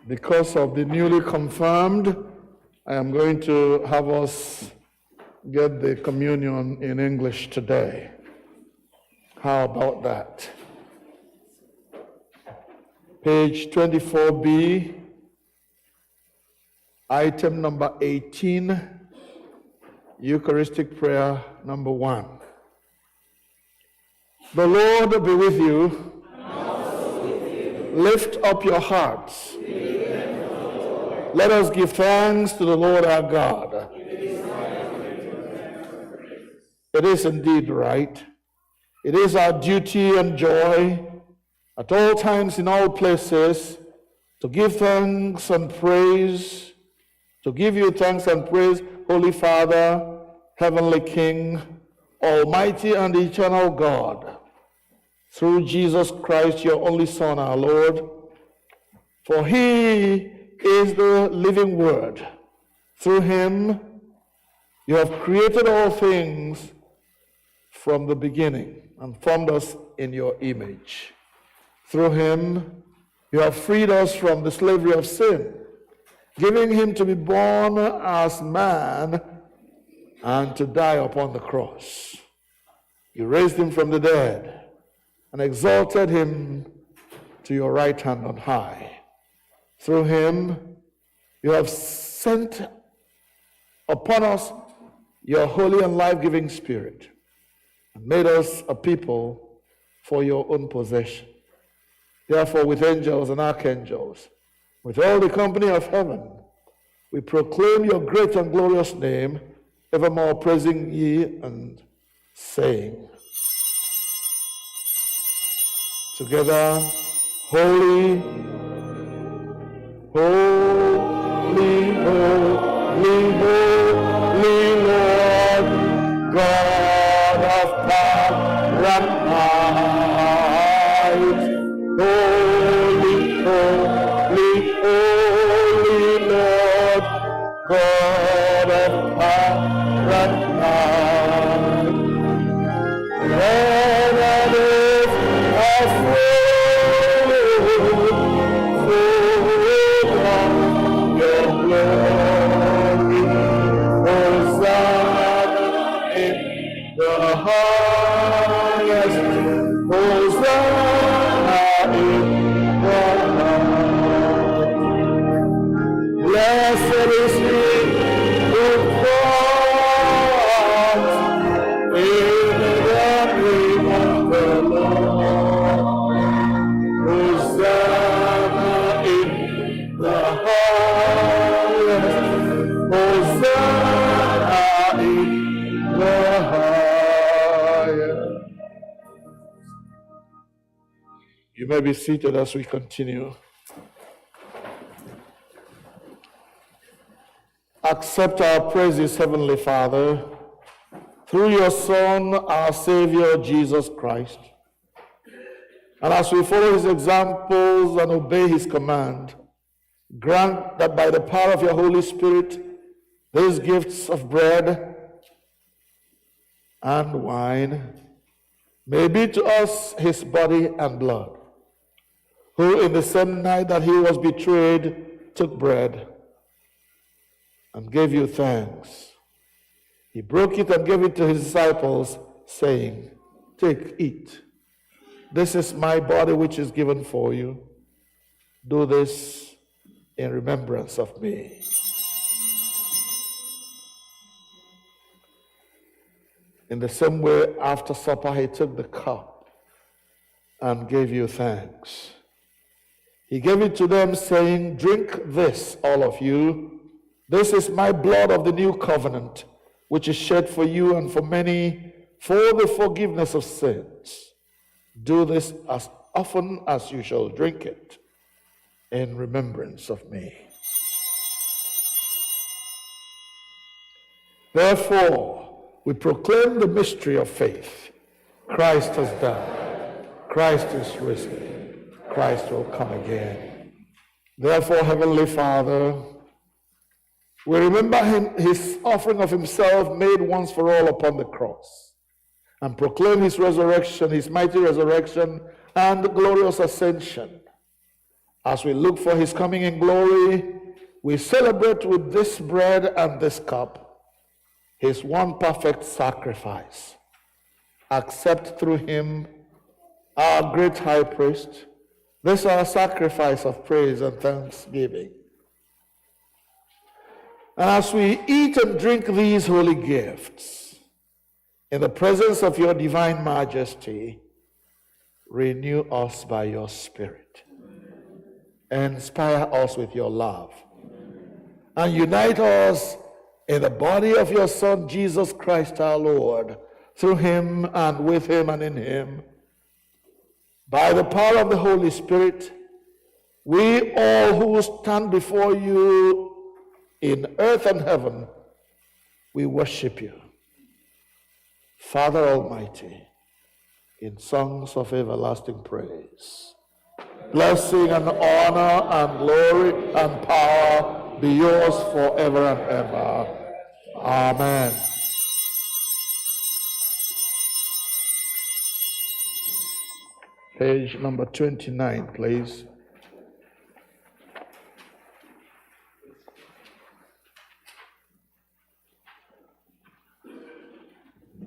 Because of the newly confirmed, I am going to have us get the communion in English today. How about that? Page 24B, item number 18, Eucharistic prayer number 1. The Lord be with you. Lift up your hearts. Let us give thanks to the Lord our God. It is indeed right. It is our duty and joy at all times, in all places, to give thanks and praise, to give you thanks and praise, Holy Father, Heavenly King, Almighty and Eternal God, through Jesus Christ, your only Son, our Lord. For he is the living Word. Through him you have created all things from the beginning and formed us in your image. Through him you have freed us from the slavery of sin, giving him to be born as man and to die upon the cross. You raised him from the dead and exalted him to your right hand on high. Through him you have sent upon us your holy and life-giving Spirit, and made us a people for your own possession. Therefore, with angels and archangels, with all the company of heaven, we proclaim your great and glorious name, evermore praising ye and saying together, Holy, holy, holy, holy Lord, God of power and might. Holy, holy, holy Lord, God of power and might. Heaven and earth are full of your glory. Hosanna in the highest. Hosanna in the highest. Blessed is he who comes in the name of the Lord. Hosanna in the highest. Hosanna in the highest. You may be seated as we continue. Accept our praises, Heavenly Father, through your Son, our Savior, Jesus Christ. And as we follow his examples and obey his command, grant that by the power of your Holy Spirit, these gifts of bread and wine may be to us his body and blood, who in the same night that he was betrayed took bread and gave you thanks. He broke it and gave it to his disciples, saying, "Take, eat. This is my body which is given for you. Do this in remembrance of me." In the same way, after supper, he took the cup and gave you thanks. He gave it to them, saying, "Drink this, all of you. This is my blood of the new covenant, which is shed for you and for many for the forgiveness of sins. Do this as often as you shall drink it in remembrance of me." Therefore, we proclaim the mystery of faith. Christ has died. Christ is risen. Christ will come again. Therefore, Heavenly Father, we remember his offering of himself made once for all upon the cross, and proclaim his resurrection, his mighty resurrection, and glorious ascension. As we look for his coming in glory, we celebrate with this bread and this cup his one perfect sacrifice, accept through him, our great high priest, this our sacrifice of praise and thanksgiving. And as we eat and drink these holy gifts, in the presence of your divine majesty, renew us by your Spirit. Inspire us with your love. And unite us in the body of your Son, Jesus Christ our Lord, through him and with him and in him. By the power of the Holy Spirit, we all who stand before you in earth and heaven, we worship you, Father Almighty, in songs of everlasting praise. Blessing and honor and glory and power be yours forever and ever. Amen. Page number 29, please.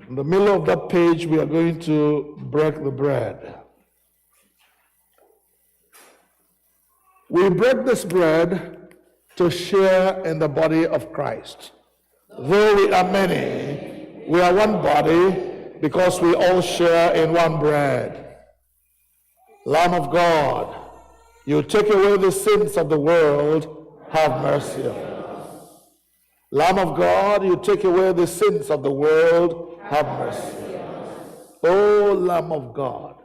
In the middle of that page, we are going to break the bread. We break this bread to share in the body of Christ. Though we are many, we are one body because we all share in one bread. Lamb of God, you take away the sins of the world, have mercy on us. Lamb of God, you take away the sins of the world, have mercy on us. O Lamb of God,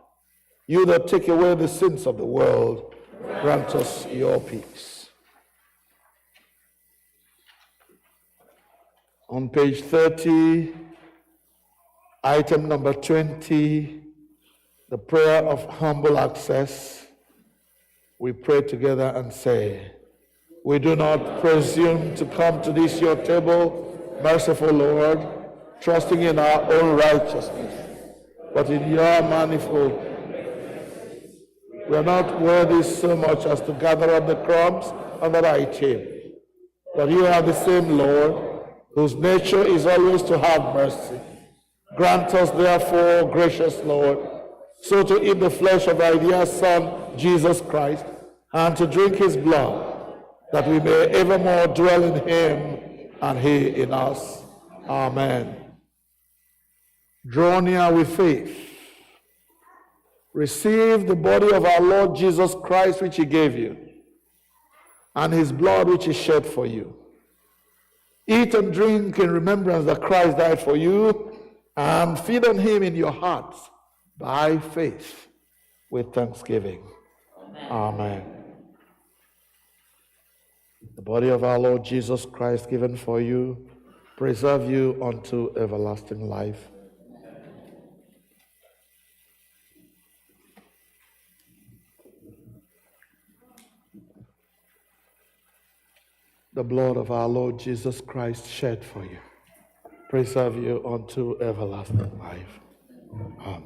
you that take away the sins of the world, grant us your peace. On page 30, item number 20, the prayer of humble access, we pray together and say, we do not presume to come to this your table, merciful Lord, trusting in our own righteousness, but in your manifold. We are not worthy so much as to gather up the crumbs under thy table. But you are the same Lord, whose nature is always to have mercy. Grant us therefore, gracious Lord, so to eat the flesh of thy dear Son, Jesus Christ, and to drink his blood, that we may evermore dwell in him and he in us. Amen. Draw near with faith. Receive the body of our Lord Jesus Christ, which he gave you, and his blood, which he shed for you. Eat and drink in remembrance that Christ died for you, and feed on him in your hearts by faith with thanksgiving. Amen. Amen. The body of our Lord Jesus Christ given for you, preserve you unto everlasting life. The blood of our Lord Jesus Christ shed for you, preserve you unto everlasting life. Amen.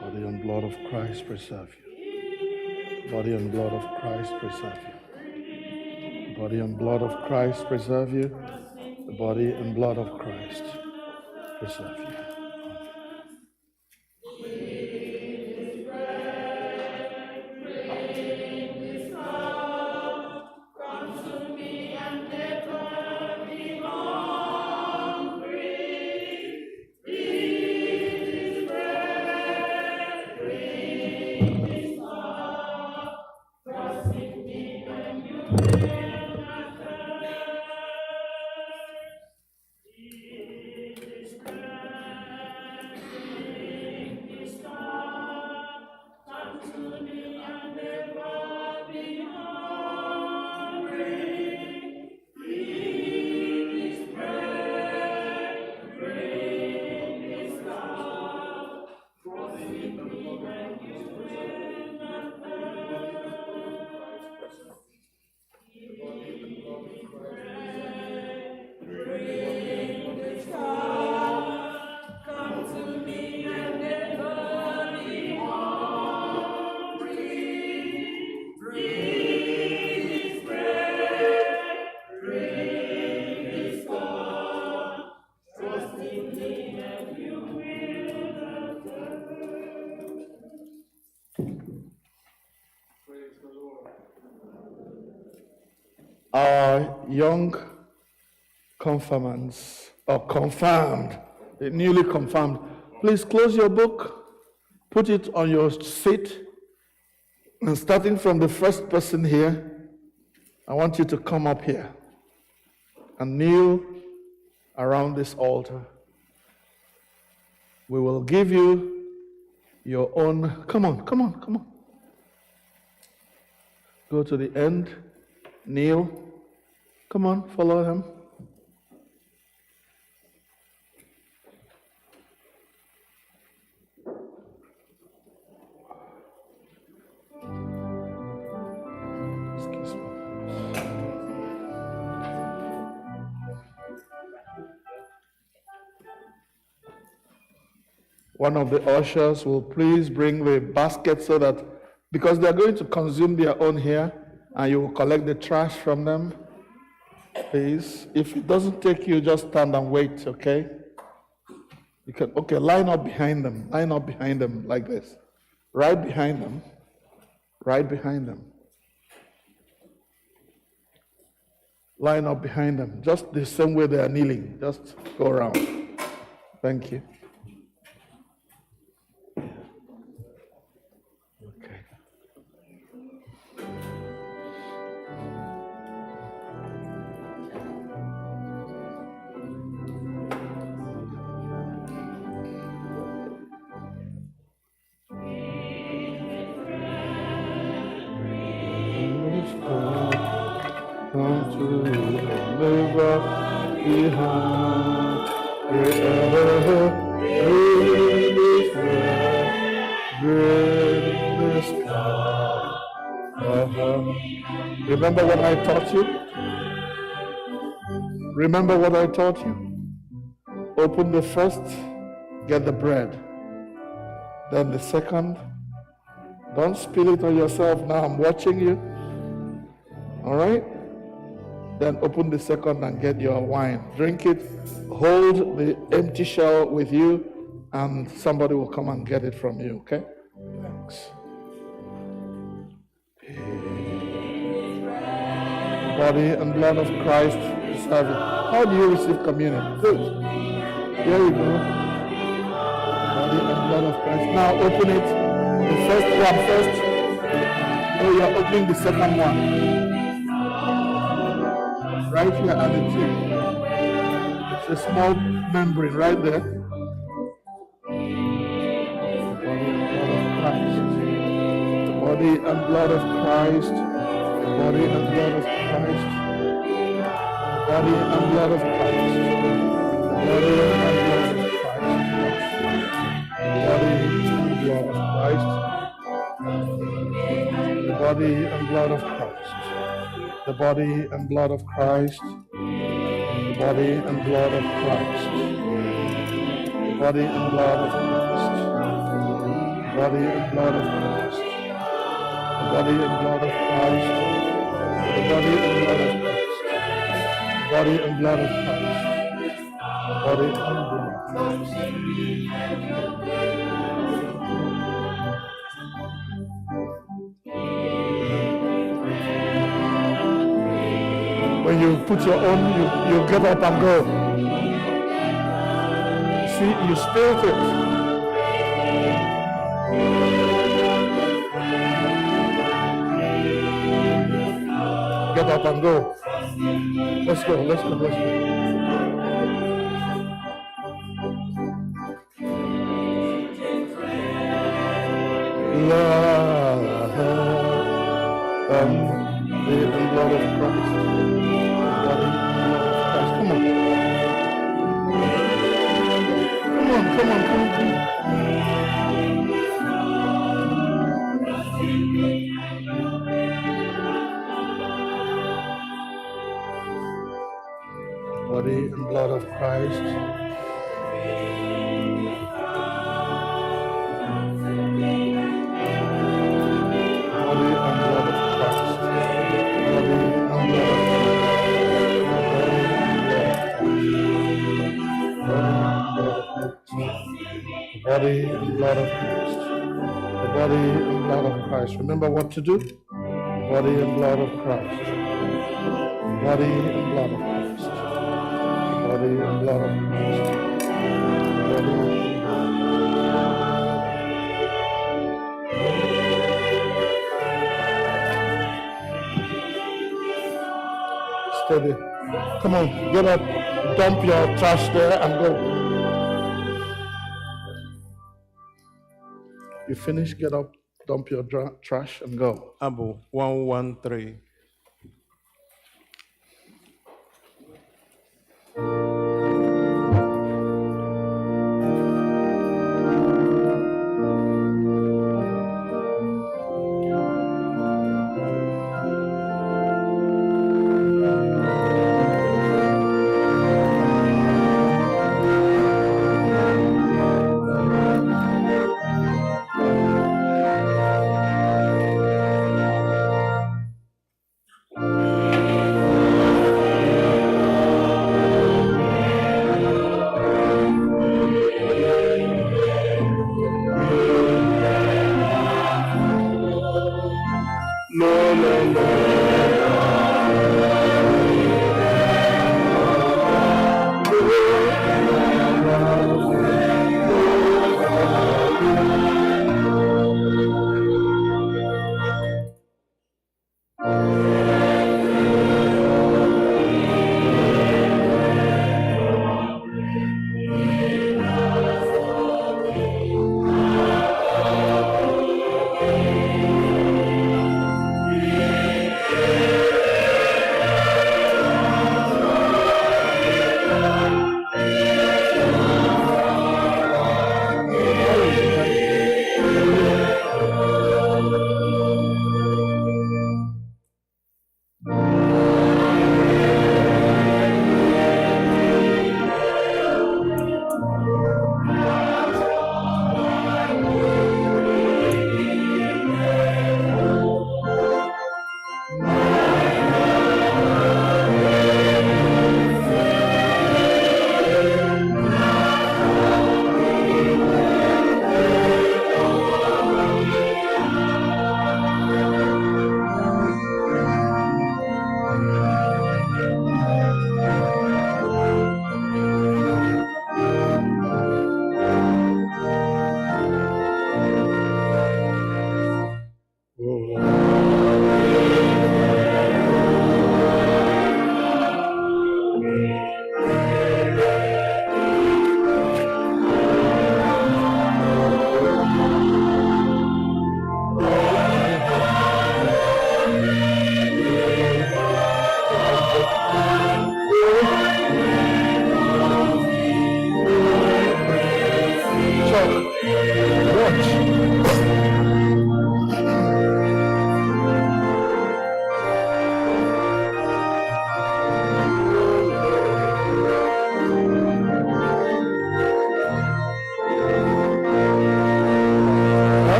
Body and blood of Christ preserve you. Body and blood of Christ preserve you. Body and blood of Christ preserve you. The body and blood of Christ preserve you. Our young confirmants, or confirmed, newly confirmed, please close your book, put it on your seat, and starting from the first person here, I want you to come up here and kneel around this altar. We will give you your own, come on. Go to the end, kneel. Come on, follow him. Excuse me. One of the ushers will please bring the basket so that, because they're going to consume their own here, and you will collect the trash from them. Please, if it doesn't take you, just stand and wait, okay? You can, okay, line up behind them like this. Right behind them. Line up behind them, just the same way they are kneeling. Just go around. Thank you. Okay. Come to deliver behind greatness Remember what I taught you? Remember what I taught you? Open the first, get the bread. Then the second, don't spill it on yourself now, I'm watching you. All right? Then open the second and get your wine. Drink it, hold the empty shell with you, and somebody will come and get it from you, okay? Thanks. Body and blood of Christ is serving. How do you receive communion? Good. Here you go. Body and blood of Christ. Now open it. The first one first. Oh, you're opening the second one. Right here at the tip. It's a small membrane right there. Body and blood of Christ. Body and blood of Christ. Body and blood of Christ. Body and blood of Christ. Body and blood of Christ. The body and blood of Christ. The body and blood of Christ. The body and blood of Christ. The body and blood of Christ. The body and blood of Christ. The body and blood of Christ. The body and blood of Christ. The body and blood of Christ. When you put your own, you get up and go. See, you spilled it. Get up and go. Let's go. Love. body and blood of Christ. Body and blood of Christ. Come on. Come on. Body and blood of Christ. Body and blood of Christ. Body and blood of Christ. Body and blood of Christ. The body and blood of Christ. Remember what to do? Body and blood of Christ. Body and blood of Christ. Body and blood of Christ. Body and steady. Come on, get up, dump your trash there and go. You finish, get up, dump your trash and go. Abụ 113.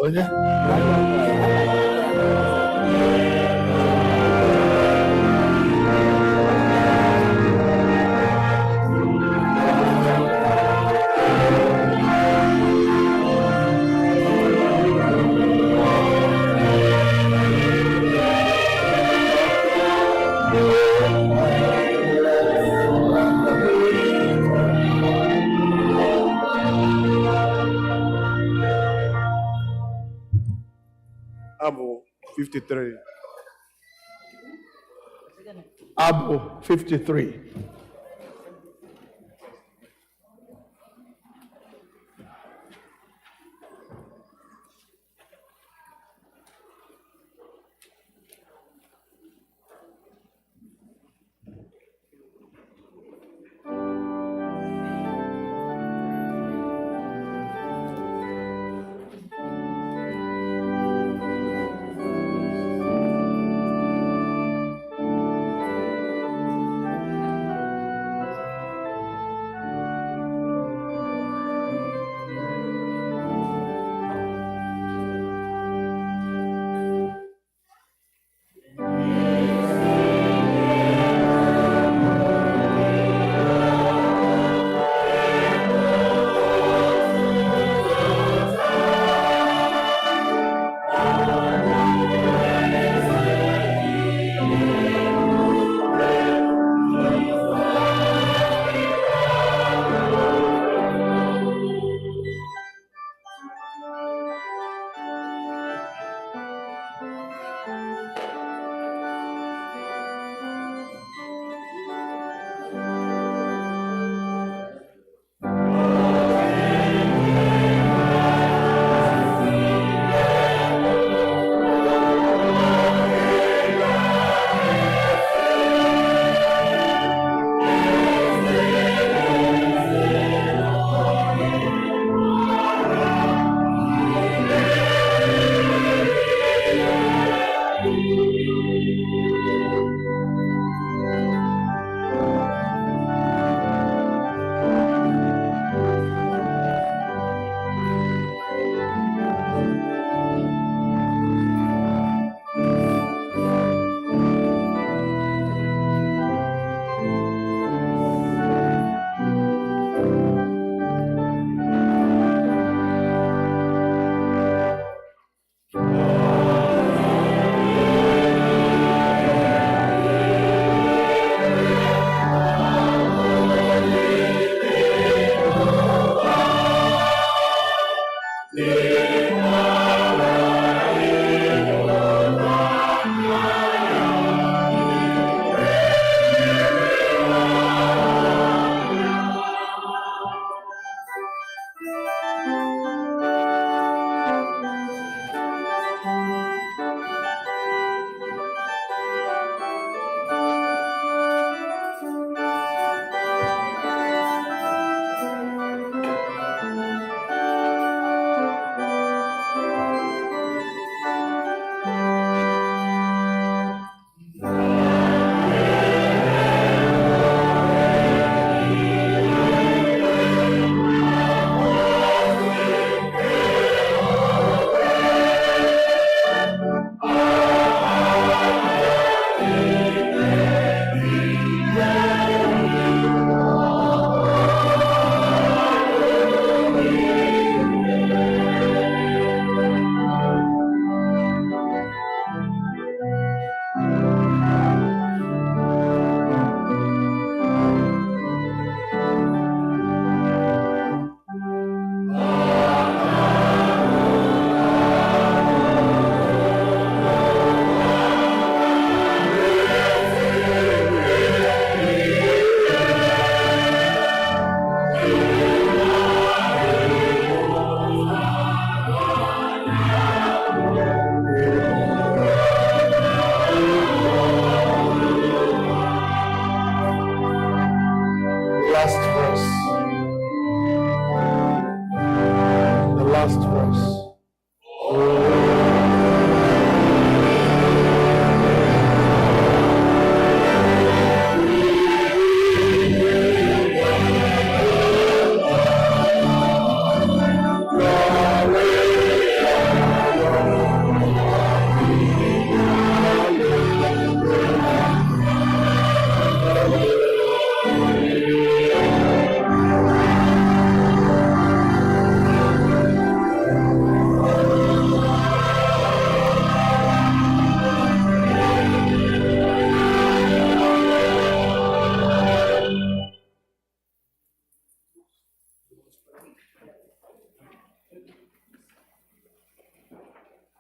Onye? Abụ 53. Abu 53.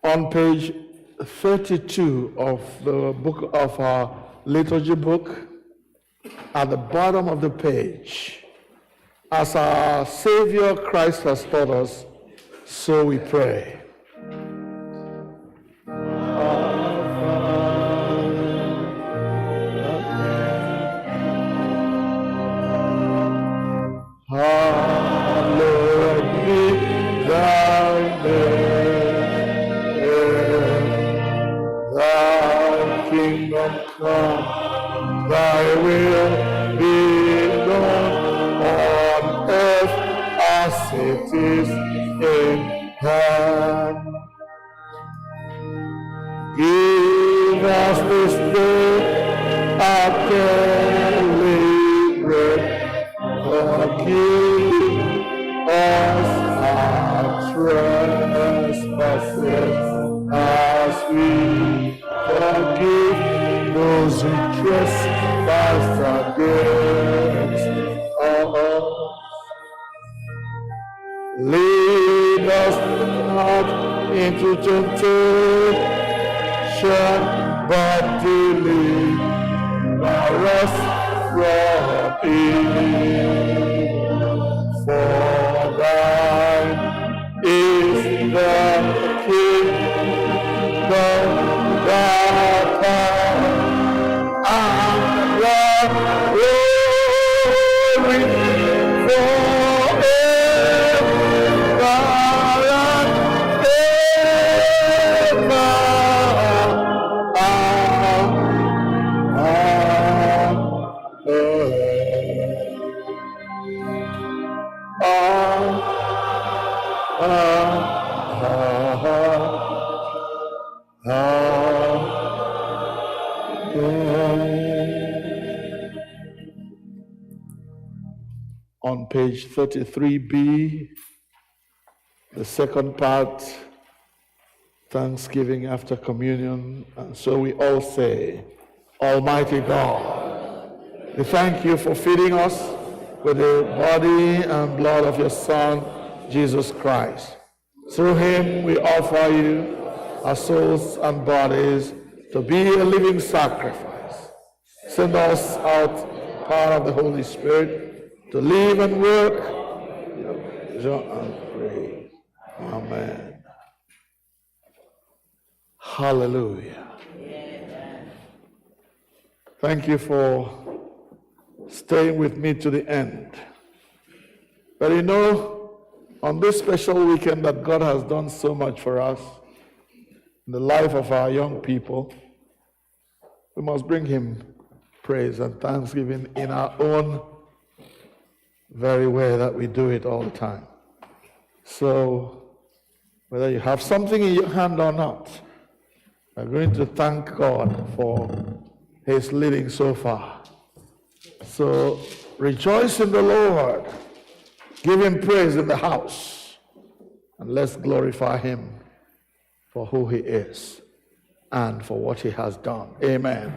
On page 32 of the book of our liturgy book, at the bottom of the page, as our Savior Christ has taught us, so we pray. Hallowed be thy name, thy kingdom come, thy will be done on earth as it is in heaven. Give us this day our daily bread. Forgive us our trespasses as we forgive those who trespass against us. Lead us not into temptation, but deliver us from evil. For thine is the kingdom, the power, and the glory forever and On page 33b, the second part, Thanksgiving after communion. And so we all say, Almighty God, we thank you for feeding us with the body and blood of your Son, Jesus Christ. Through him we offer you our souls and bodies to be a living sacrifice. Send us out, power of the Holy Spirit, to live and work your pleasure and praise. Amen. Hallelujah. Thank you for staying with me to the end. But you know, on this special weekend that God has done so much for us, in the life of our young people, we must bring him praise and thanksgiving in our own very way that we do it all the time. So, whether you have something in your hand or not, we're going to thank God for his leading so far. So, rejoice in the Lord. Give him praise in the house. And let's glorify him for who he is and for what he has done. Amen.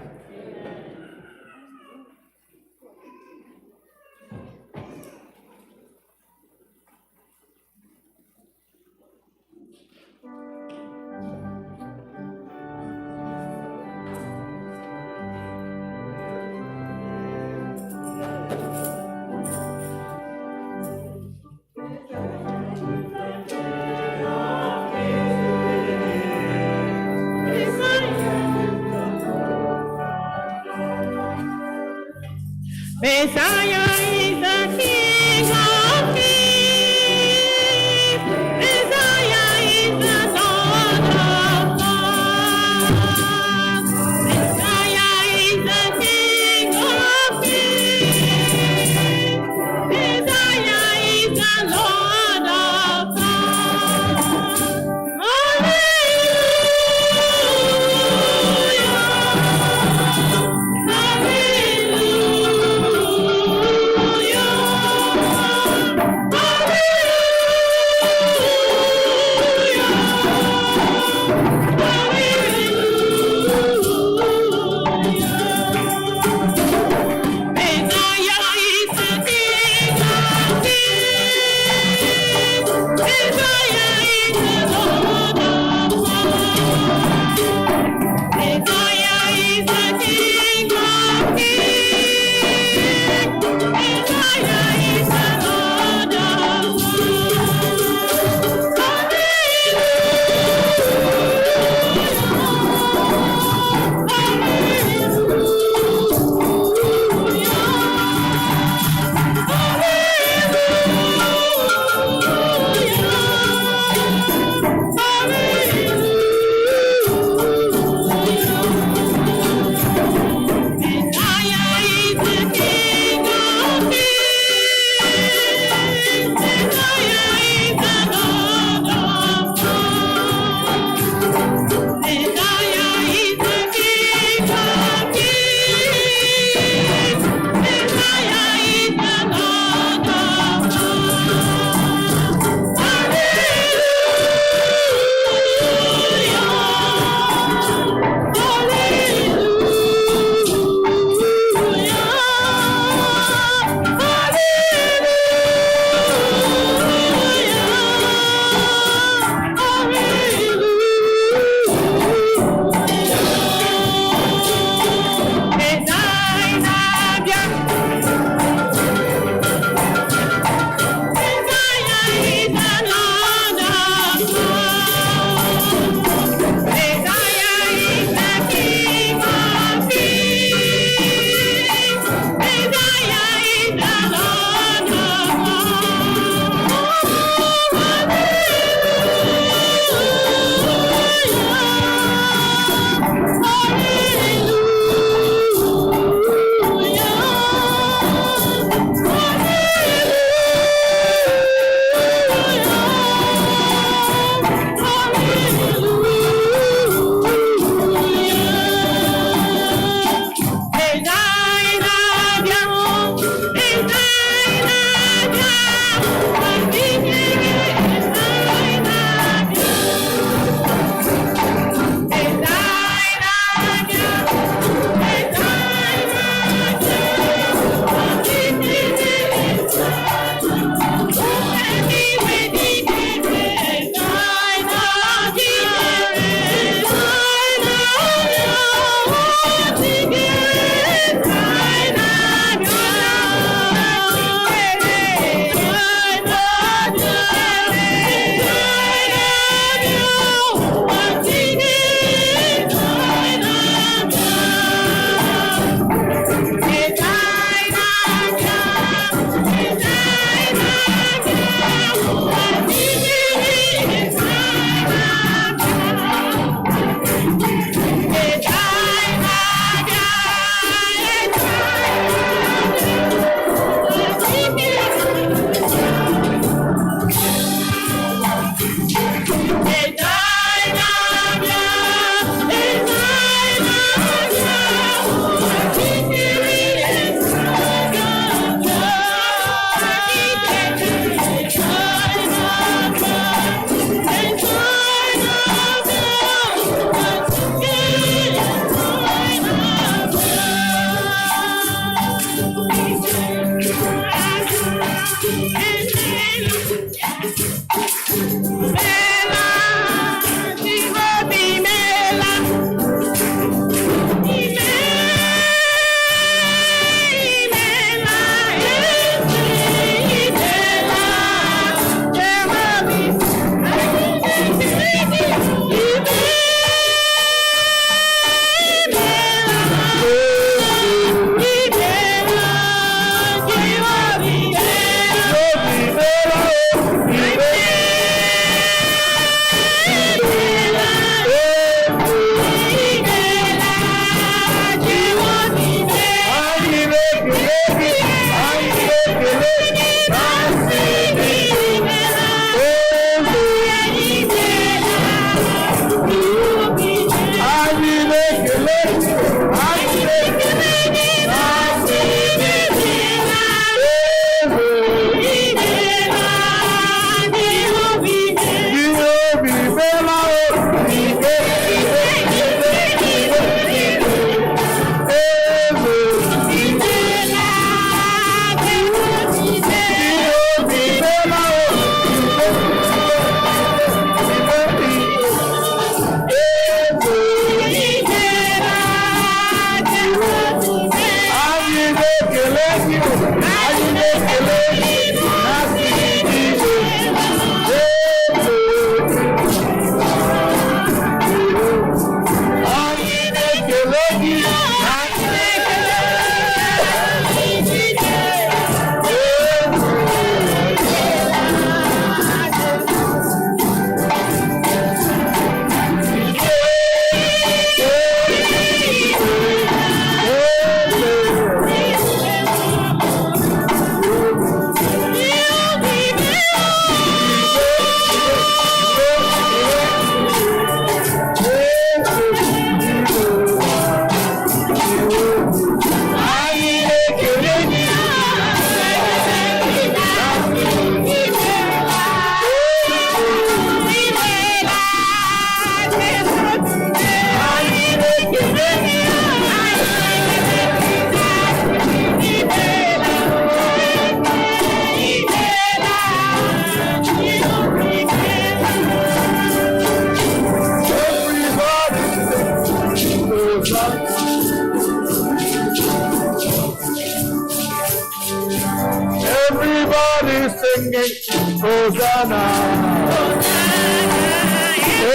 Hosanna.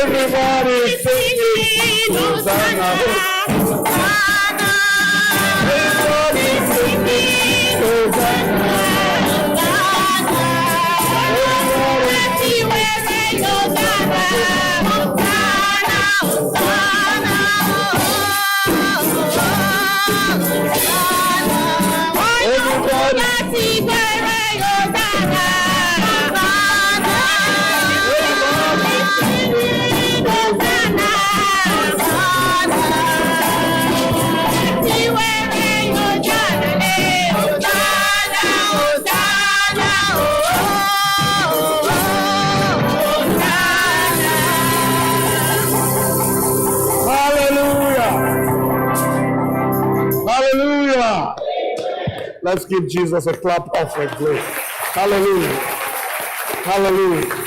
Everybody singing Hosanna. Everybody singing Hosanna. Hallelujah. Let's give Jesus a clap offering, please. Hallelujah. Hallelujah.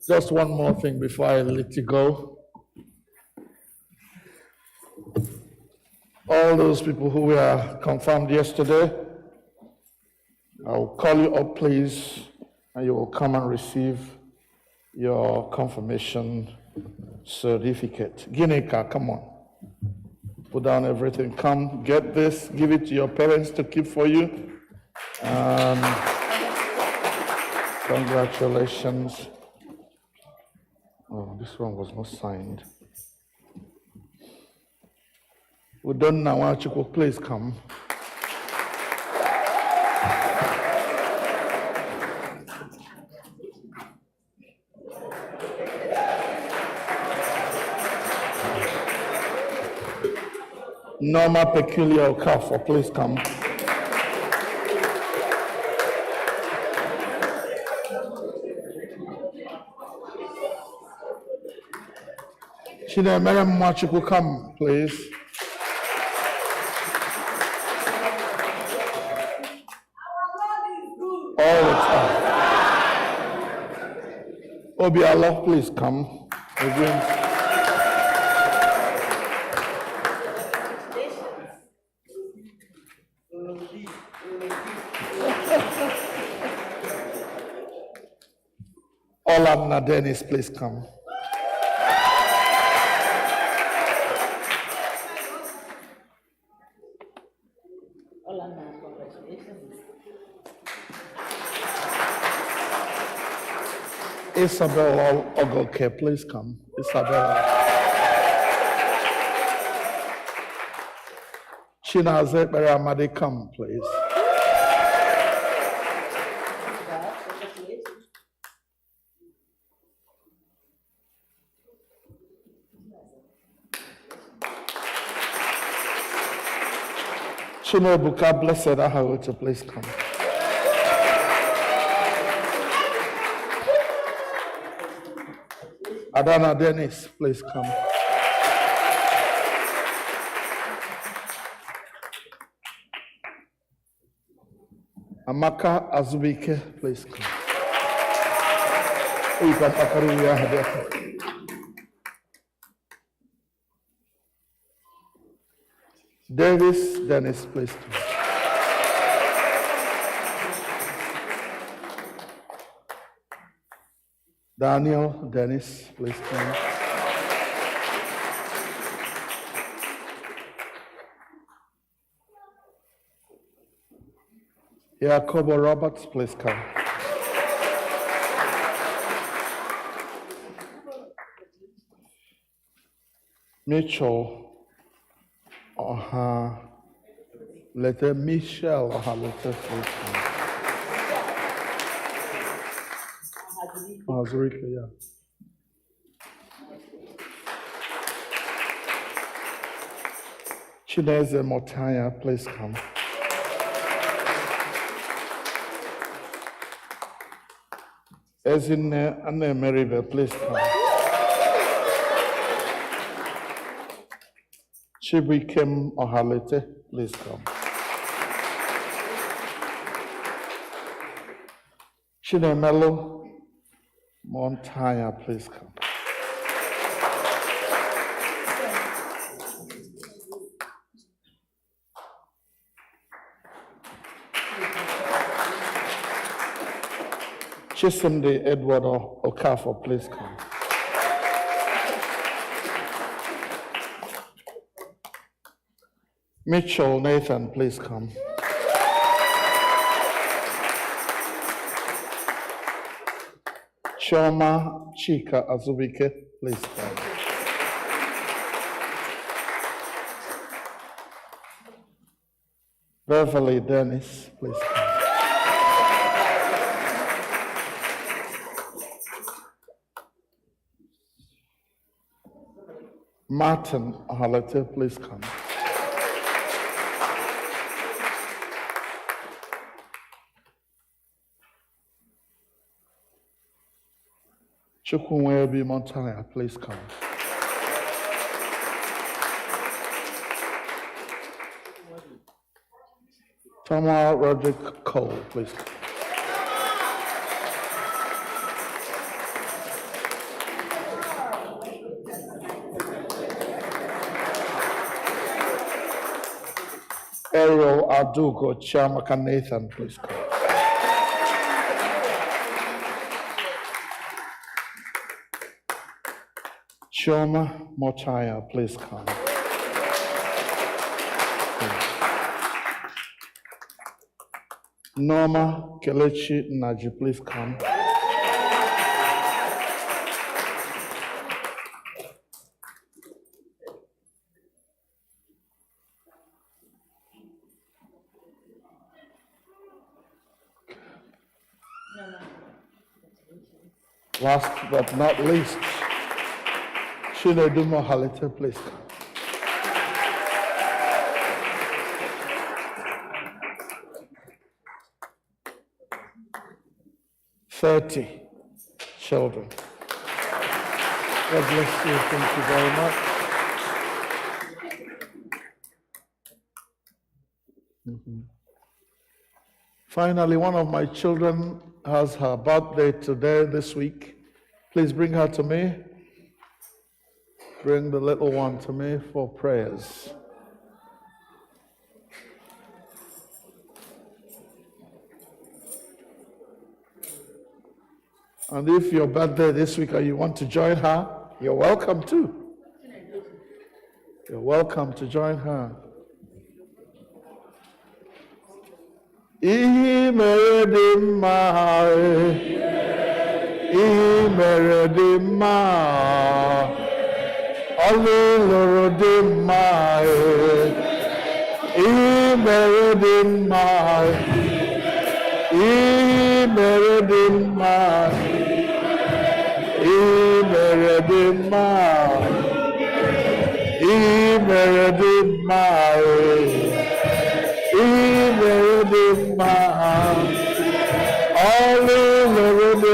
Just one more thing before I let you go. All those people who were confirmed yesterday, I will call you up, please, and you will come and receive your confirmation certificate. Ginika, come on. Put down everything. Come, get this. Give it to your parents to keep for you. Congratulations. Oh, this one was not signed. We're done now. Achiko, please come. Norma Peculiar Okafor, please come. Chinemere Mwachukwu, come, please. All the time. Obiala, please come. Again. Olamna Dennis, please come. Isabel Ogoke, please come. Isabel. Chinaze Beramadi, come, please. Chinebuka, blessed Ahawutu, please come. Adana Dennis, please come. Amaka Azubike, please come. Davis Dennis, please come. Daniel Dennis, please come. Jacobo Roberts, please come. Mitchell Michelle Ohalete, please come. Zurika, yeah. Chineze Motaya, please come. Ezine Anne Meribe, please come. Chibuikem Ohalete, please come. Chinemelo Montaya, please come. Chisimdi Edward Okafor, please come. Mitchell Nathan, please come. Chioma Chika Azubike, please come. Beverly Dennis, please come. Martin Halete, please come. Chukwuwebi Montana, please come. Tamar Roderick Cole, please come. Ariel Adugo Chiamaka Nathan, please come. Chioma Mochaya, please come. Norma Kelechi Naji, please come. Last but not least, Chinedumo Halite, please come. "30 children. God bless you. Thank you very much. Finally, one of my children has her birthday today, this week. Please bring her to me. Bring the little one to me for prayers. And if your birthday this week and you want to join her, you're welcome too. You're welcome to join her. Ihe mere dị mma, ihe mere dị mma, ọlụ lụrụ dị mma, ihe mere dị mma, ihe mere dị mma, ihe mere dị mma, ihe mere dị mma. Imeredimma, Hallelujah,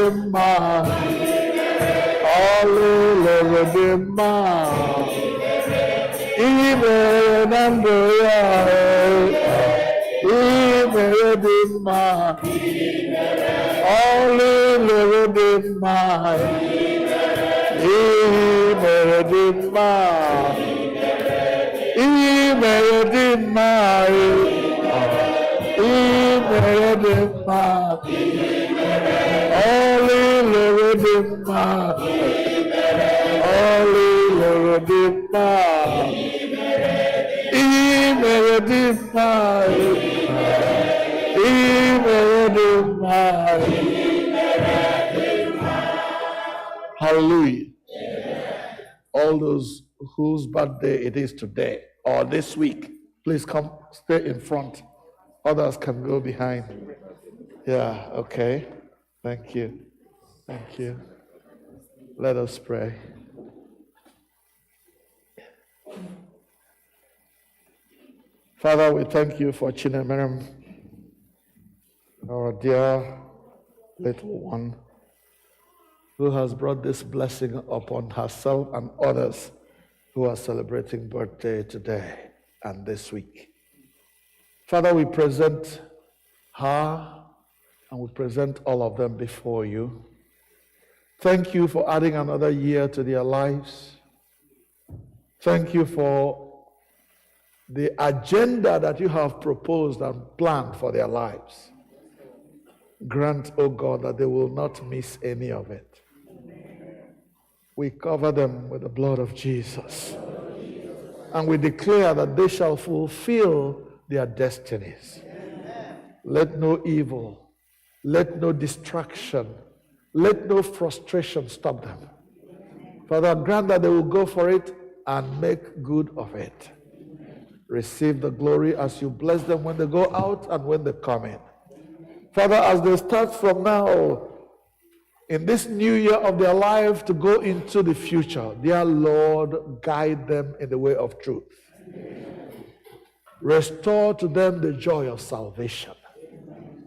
Hallelujah, Imeredimma, Imeredimma, Hallelujah, Imeredimma, Imeredimma. Imeredimma, Hallelujah, Hallelujah, Imeredimma, Imeredimma. Hallelujah. All those whose birthday it is today or this week, please come stay in front. Others can go behind. Yeah, okay. Thank you. Thank you. Let us pray. Father, we thank you for Chinemerem, our dear little one, who has brought this blessing upon herself and others who are celebrating birthday today and this week. Father, we present her and we present all of them before you. Thank you for adding another year to their lives. Thank you for the agenda that you have proposed and planned for their lives. Grant, O God, that they will not miss any of it. We cover them with the blood of Jesus. And we declare that they shall fulfill their destinies. Let no evil, let no distraction, let no frustration stop them. Father, grant that they will go for it and make good of it. Receive the glory as you bless them when they go out and when they come in. Father, as they start from now in this new year of their life to go into the future, dear Lord, guide them in the way of truth. Restore to them the joy of salvation.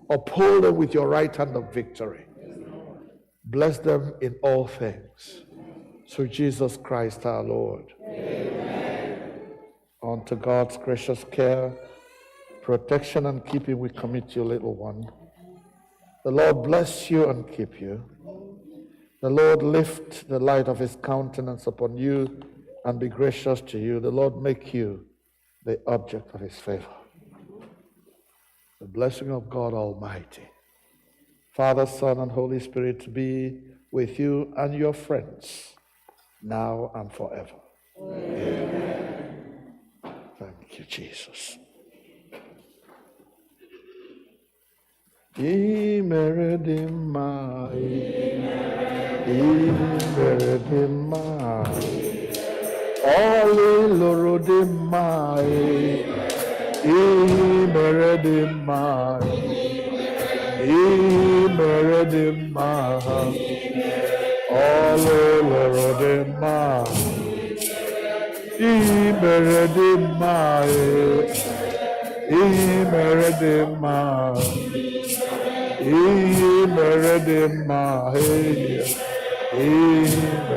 Uphold them with your right hand of victory. Bless them in all things. Through Jesus Christ our Lord. Amen. Unto God's gracious care, protection, and keeping we commit you, little one. The Lord bless you and keep you. The Lord lift the light of his countenance upon you and be gracious to you. The Lord make you the object of his favor. The blessing of God Almighty, Father, Son, and Holy Spirit be with you and your friends, now and forever. Amen. Thank you, Jesus. Imeredima, Imeredima, Oli Lorodima, Imeredima, Imeredima, Oli Lorodima, Imeredima, Imeredima, Imeredima, Imeredima,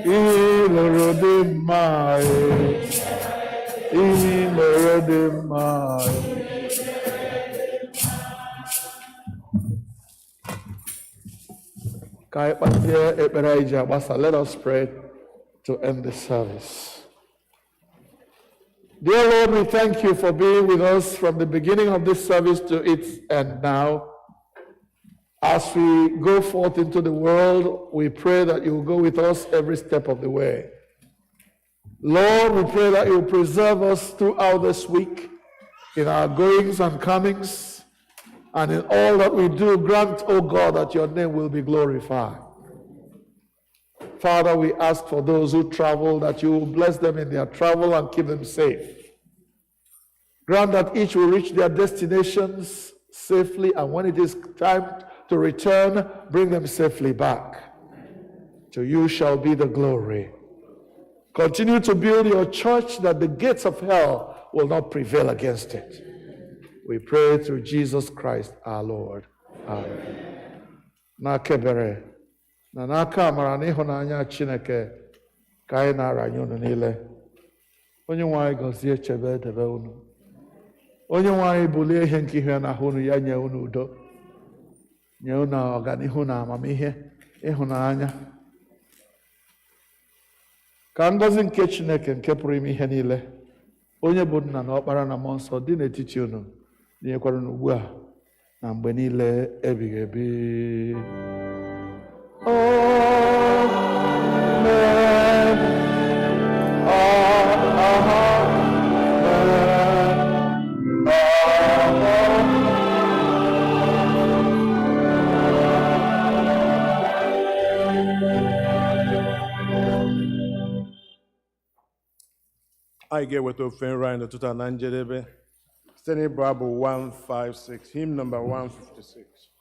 Imeredima, Imeredima. Let us pray to end the service. Dear Lord, we thank you for being with us from the beginning of this service to its end now. As we go forth into the world, we pray that you will go with us every step of the way. Lord, we pray that you will preserve us throughout this week in our goings and comings, and in all that we do. Grant, O God, that your name will be glorified. Father, we ask for those who travel that you will bless them in their travel and keep them safe. Grant that each will reach their destinations safely, and when it is time to return, bring them safely back. To you shall be the glory. Continue to build your church that the gates of hell will not prevail against it. We pray through Jesus Christ our Lord. Amen. Nakebere. Na n'aka amara na ịhụnanya Chineke ka anyị na-ara anyị unu niile. Onye nwe anyị gọzie chebe debe unu. Onye nwe anyị bulie ihe nke ihe n'ahụ unu, ya nye unu udo. Nye unu ọganihu na amamihe, ịhụnanya. Ka ngọzi nke Chineke nke pụrụ ime ihe niile, onye bụ Nna na Ọkpara na Mmụọ Nsọ dị n'etiti unu, dinyekwara unu ugbu a na mgbe niile ebighị ebi. I get with ofe nri anyị n'ụtụtụ na njedebe site n'ịbụ abụ 156, hymn number 156.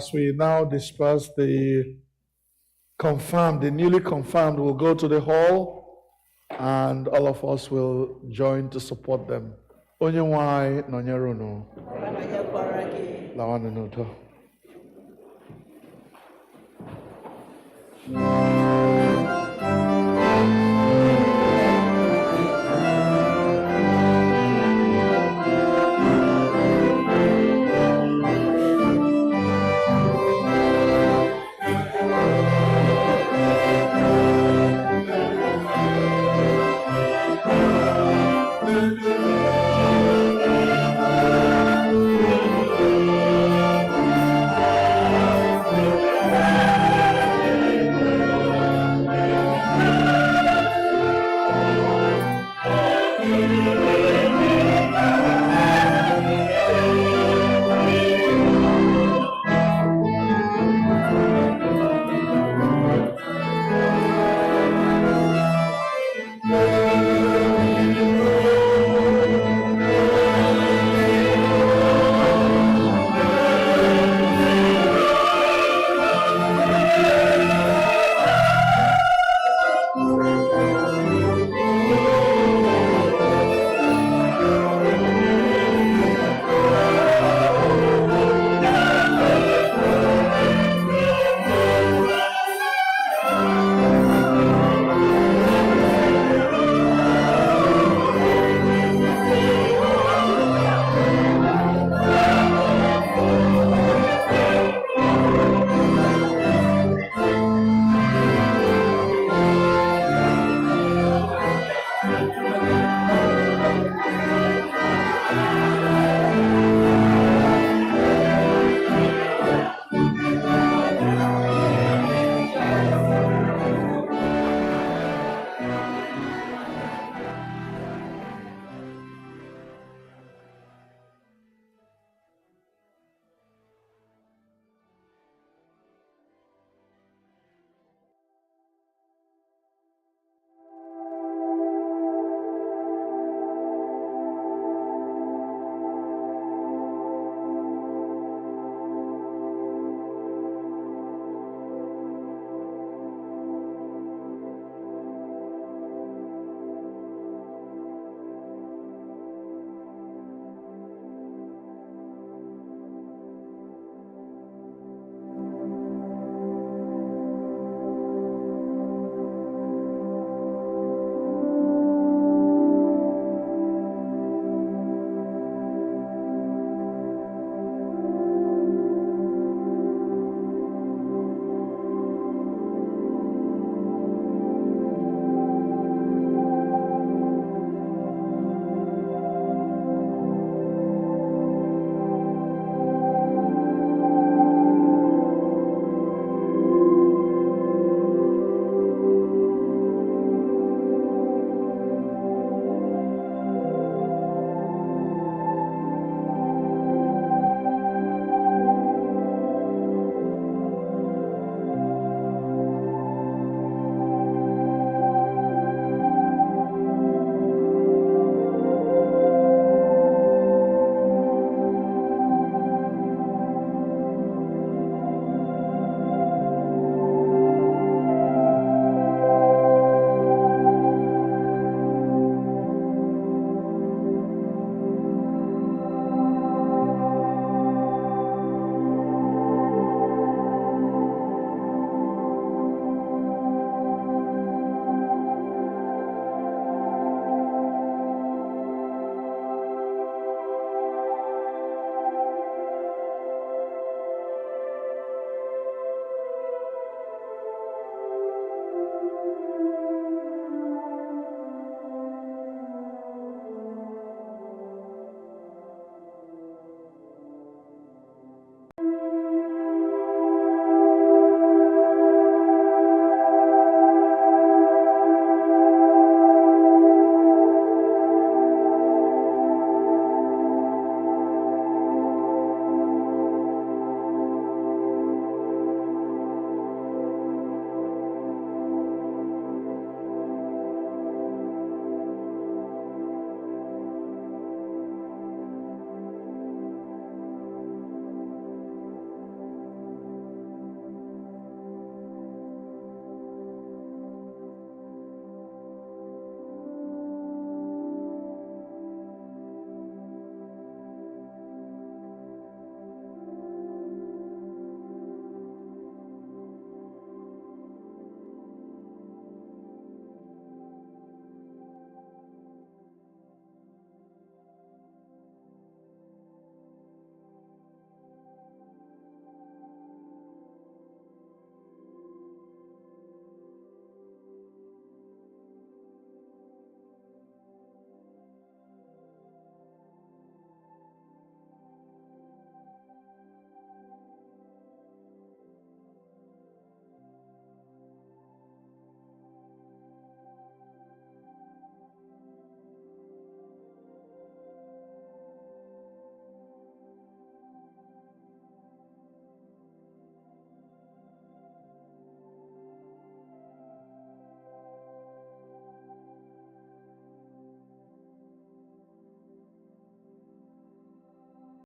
as we now disperse, the newly confirmed will go to the hall, and all of us will join to support them. Onye nwe anyị nọnyere unu. Lawanụ n'udo.